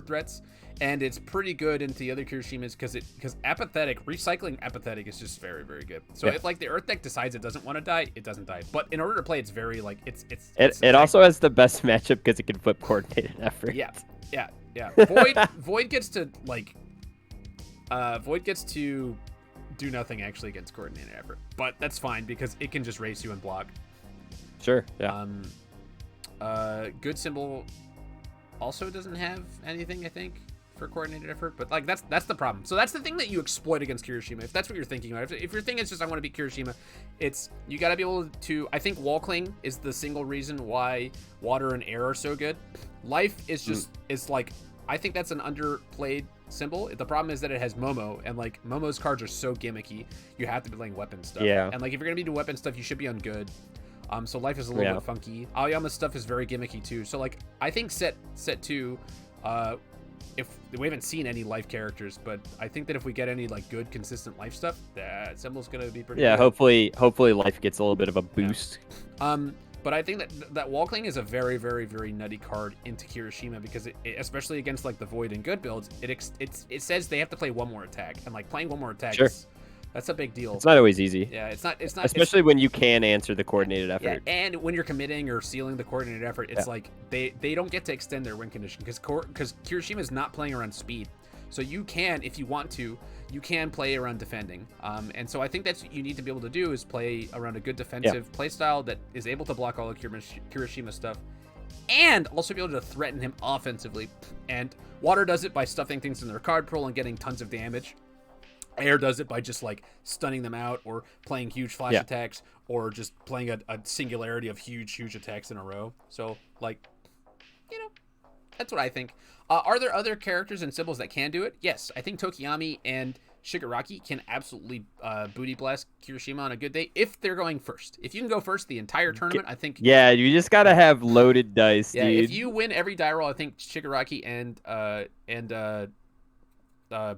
threats. And it's pretty good into the other Kirishimas because apathetic, recycling apathetic is just very, very good. So if like the Earth deck decides it doesn't want to die, it doesn't die. But in order to play, it's very like it also has the best matchup because it can flip coordinated effort. Yeah. Void gets to like do nothing actually against coordinated effort. But that's fine because it can just race you and block. Sure. Yeah. Good symbol also doesn't have anything, I think, for coordinated effort, but like that's the problem. So that's the thing that you exploit against Kirishima. If that's what you're thinking about, if your thing is just I want to beat Kirishima, it's you got to be able to. I think Wall Cling is the single reason why water and air are so good. Life is just is like I think that's an underplayed symbol. The problem is that it has Momo, and like Momo's cards are so gimmicky. You have to be playing weapon stuff. Yeah. And like if you're gonna be doing weapon stuff, you should be on good. So life is a little bit funky. Aoyama's stuff is very gimmicky too. So like I think set 2, if we haven't seen any life characters, but I think that if we get any like good consistent life stuff, that symbol's gonna be pretty good. Hopefully life gets a little bit of a boost. But I think that Wall Cling is a very, very, very nutty card into Kirishima because it especially against like the Void and good builds, it says they have to play one more attack, and like playing one more attack that's a big deal. It's not always easy. Yeah, it's not. Especially when you can answer the coordinated effort. Yeah, and when you're committing or sealing the coordinated effort, it's like they don't get to extend their win condition because Kirishima is not playing around speed. So you can, if you want to, you can play around defending. And so I think that's what you need to be able to do is play around a good defensive play style that is able to block all of Kirishima stuff and also be able to threaten him offensively. And Water does it by stuffing things in their card pool and getting tons of damage. Air does it by just like stunning them out or playing huge flash attacks or just playing a singularity of huge attacks in a row. So like, that's what I think. Are there other characters and symbols that can do it? Yes, I think Tokiyami and Shigaraki can absolutely booty blast Kirishima on a good day if they're going first. If you can go first the entire tournament, I think. Yeah, you just gotta have loaded dice, dude. If you win every die roll, I think Shigaraki and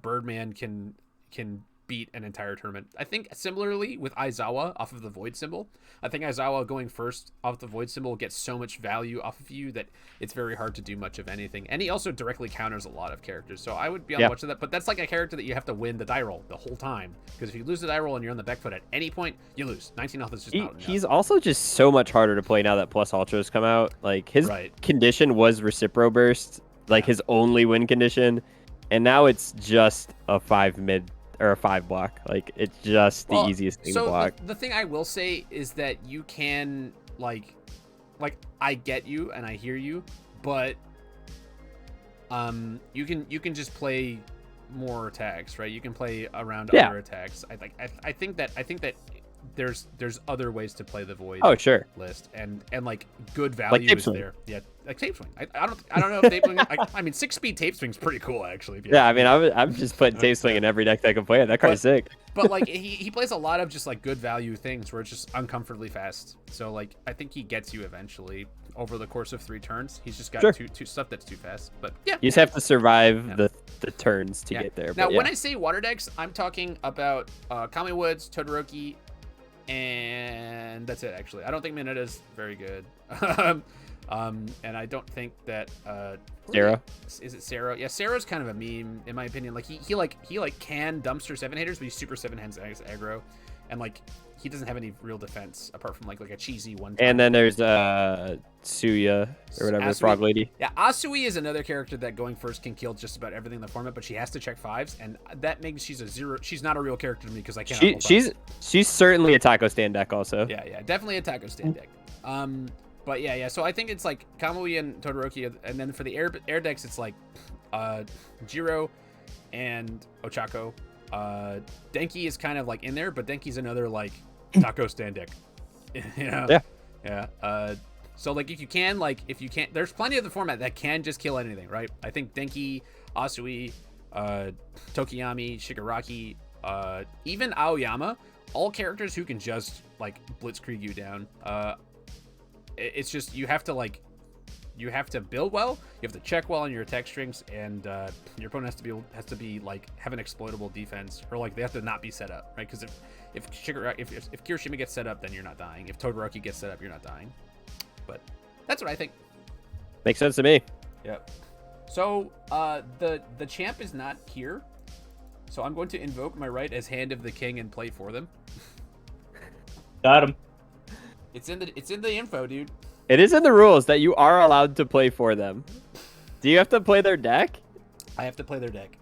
Birdman can beat an entire tournament. I think similarly with Aizawa off of the Void symbol. I think Aizawa going first off the Void symbol gets so much value off of you that it's very hard to do much of anything. And he also directly counters a lot of characters. So I would be on much of that. But that's like a character that you have to win the die roll the whole time. Because if you lose the die roll and you're on the back foot at any point, you lose. 19 health is just not enough. He's also just so much harder to play now that plus ultras come out. Like his condition was Recipro Burst, like his only win condition. And now it's just a 5 mid or a 5 block. Like it's just the easiest thing to block. The thing I will say is that you can like like I get you and I hear you, but you can just play more attacks, right? You can play around other attacks. I think that there's other ways to play the void. Oh, sure. List and like good value Tape is swing. there. Yeah, like tape swing. I don't know if tape swing. I mean, 6-speed tape swing's pretty cool actually. If you Yeah, I mean, I'm just putting tape swing in every deck that I can play. That card's sick. But like he plays a lot of just like good value things where it's just uncomfortably fast. So like I think he gets you eventually over the course of 3 turns. He's just got two stuff that's too fast. But yeah, you just have to survive the turns to get there. Now but when I say water decks, I'm talking about Kami Woods, Todoroki, and that's it. Actually, I don't think Mineta's very good. And I don't think that Sarah. Is it Sarah? Yeah, Sarah's kind of a meme in my opinion. Like he can dumpster 7-haters, but he's super 7-hands aggro, and like he doesn't have any real defense apart from like a cheesy one. And then there's Suya or whatever, Asui. Frog Lady. Yeah, Asui is another character that going first can kill just about everything in the format, but she has to check 5s, and that makes she's a 0. She's not a real character to me because I can't. She's certainly a taco stand deck also. Yeah, definitely a taco stand deck. But yeah. So I think it's like Kamui and Todoroki, and then for the air decks, it's like Jiro and Ochako. Denki is kind of like in there, but Denki's another like taco stand deck. You know? Yeah. So like if you can't, there's plenty of the format that can just kill anything, right? I think Denki, Asui, Tokiyami, Shigaraki, even Aoyama, all characters who can just like blitzkrieg you down. It's just you have to build well, you have to check well on your attack strings, and your opponent has to be like have an exploitable defense, or like they have to not be set up, right? Because if Kirishima gets set up, then you're not dying. If Todoroki gets set up, you're not dying. But that's what I think. Makes sense to me. Yep. So the champ is not here, so I'm going to invoke my right as Hand of the King and play for them. Got him. It's in the info, dude. It is in the rules that you are allowed to play for them. Do you have to play their deck? I have to play their deck.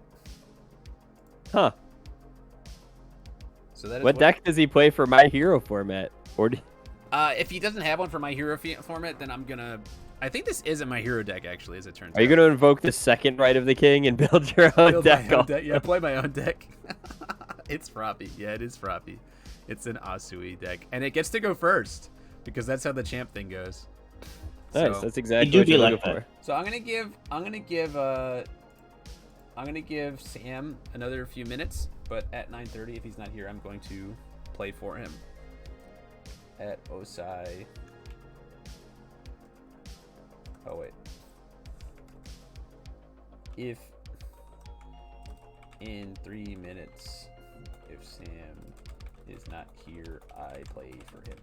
Huh. So that is what deck does he play for My Hero format? Or if he doesn't have one for My Hero format, then I'm gonna. I think this isn't My Hero deck actually, as it turns out. Are you gonna invoke the second right of the king and build your own deck? Yeah, play my own deck. It's Froppy. Yeah, it is Froppy. It's an Asui deck, and it gets to go first because that's how the champ thing goes. Nice. So, that's exactly what you're looking for. So I'm gonna give Sam another few minutes, but at 9:30, if he's not here, I'm going to play for him at Osai. Oh wait. If in 3 minutes, if Sam is not here, I play for him.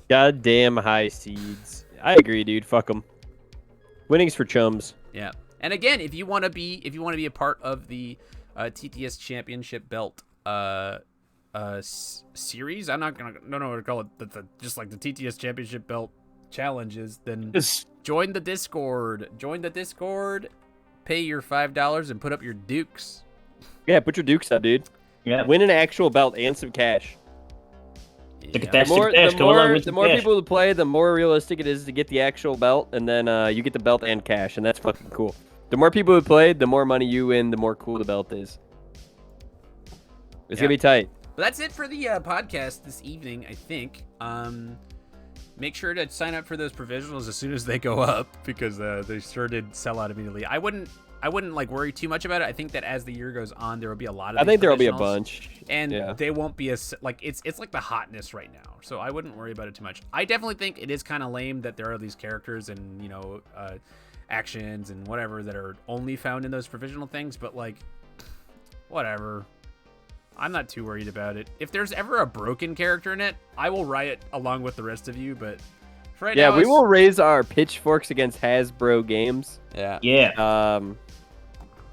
Goddamn high seeds. I agree, dude. Fuck them. Winning's for chums. Yeah. And again, if you want to be a part of the TTS Championship belt series, I'm not gonna know what to call it. Just like the TTS Championship belt challenges, then join the Discord. Pay your $5 and put up your dukes. Yeah, put your dukes up, dude. Yeah. Win an actual belt and some cash. Yeah. The more people who play, the more realistic it is to get the actual belt, and then you get the belt and cash, and that's fucking cool. The more people who play, the more money you win, the more cool the belt is. It's gonna be tight. But that's it for the podcast this evening, I think. Make sure to sign up for those provisionals as soon as they go up, because they sure did sell out immediately. I wouldn't like worry too much about it. I think that as the year goes on, there will be a lot of. I think there will be a provisionals, bunch, and they won't be as like it's like the hotness right now. So I wouldn't worry about it too much. I definitely think it is kind of lame that there are these characters and actions and whatever that are only found in those provisional things. But like, whatever. I'm not too worried about it. If there's ever a broken character in it, I will riot along with the rest of you. But for right now, we will raise our pitchforks against Hasbro games. Yeah.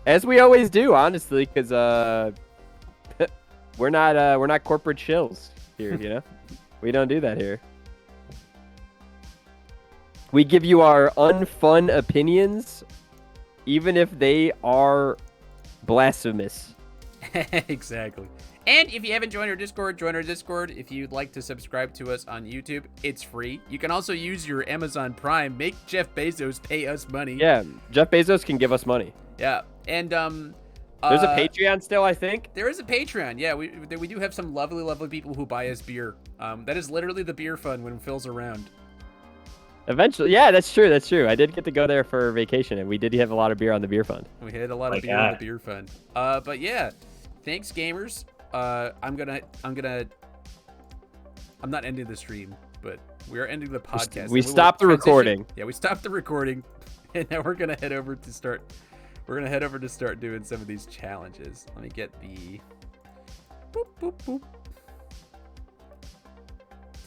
As we always do, honestly, because we're not corporate shills here. You know, we don't do that here. We give you our unfun opinions, even if they are blasphemous. Exactly. And if you haven't joined our Discord, join our Discord. If you'd like to subscribe to us on YouTube, it's free. You can also use your Amazon Prime. Make Jeff Bezos pay us money. Yeah, Jeff Bezos can give us money. Yeah, and there's a Patreon still, I think. There is a Patreon. Yeah, we do have some lovely, lovely people who buy us beer. That is literally the beer fund when Phil's around. Eventually, yeah, that's true. That's true. I did get to go there for vacation, and we did have a lot of beer on the beer fund. We had a lot of beer on the beer fund. But yeah, thanks, gamers. I'm not ending the stream, but we are ending the podcast. We stopped the recording. Yeah, we stopped the recording, and now we're gonna head over to start. We're gonna head over to start doing some of these challenges. Let me get the boop boop boop.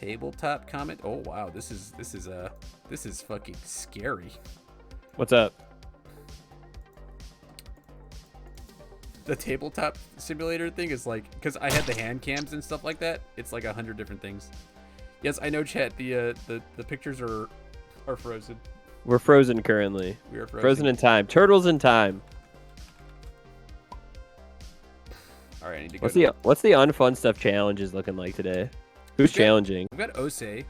Tabletop comment. Oh wow, this is fucking scary. What's up? The tabletop simulator thing is like, because I had the hand cams and stuff like that. It's like 100 different things. Yes, I know, chat. The pictures are frozen. We're frozen currently. We are frozen in time. Turtles in time. All right, I need to go. What's the unfun stuff challenges looking like today? Who's challenging? We've got Osei.